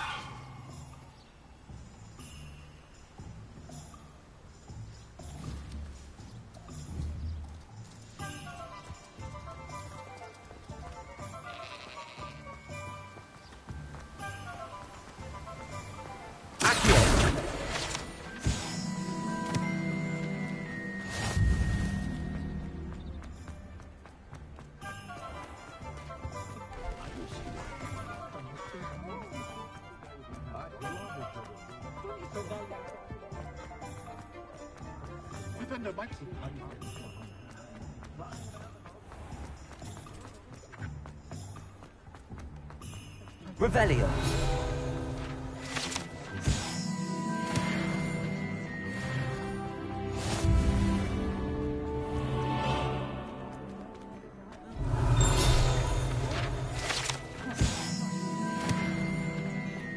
Revelio.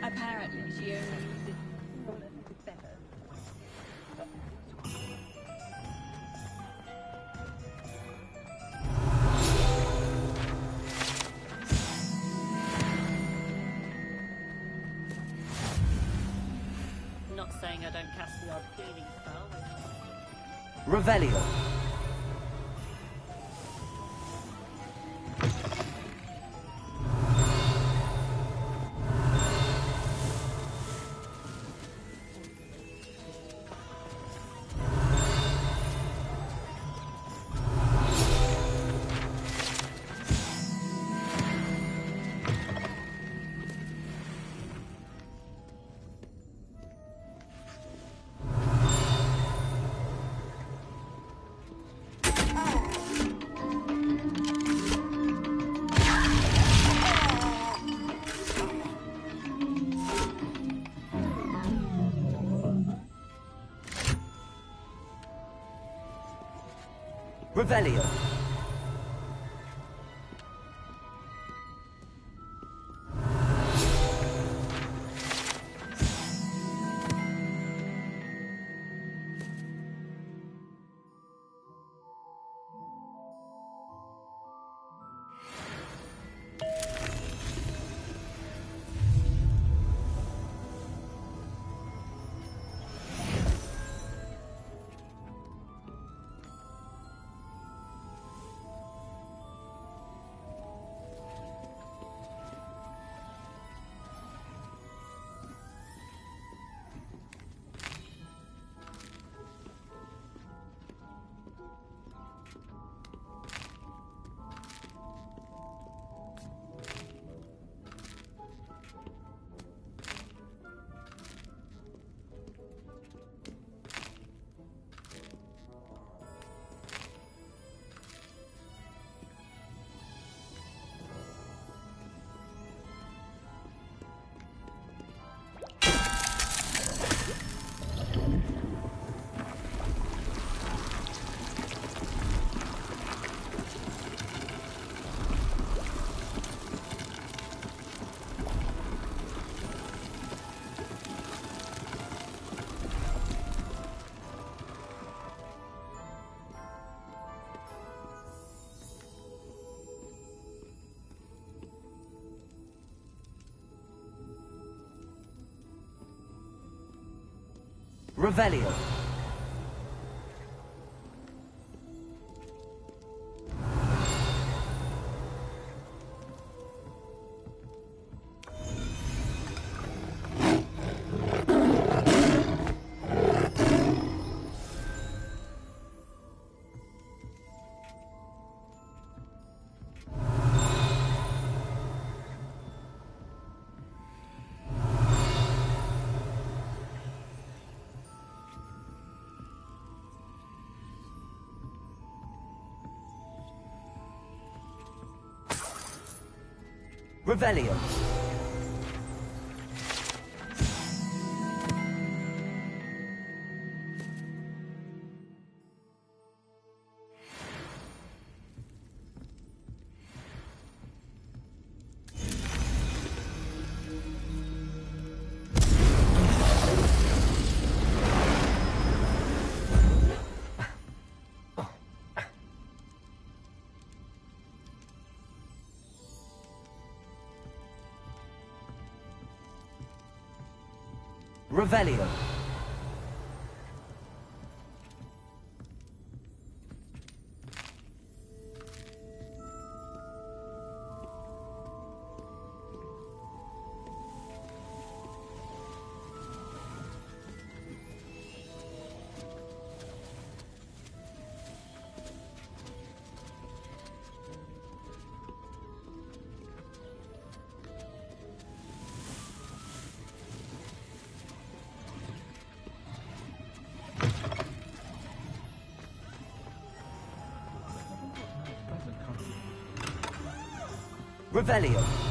Apparently, she only uses feathers. Not saying I don't cast the odd healing spell. Revelio. Revelio. Revelio. Revelio. Revelio. Revelio.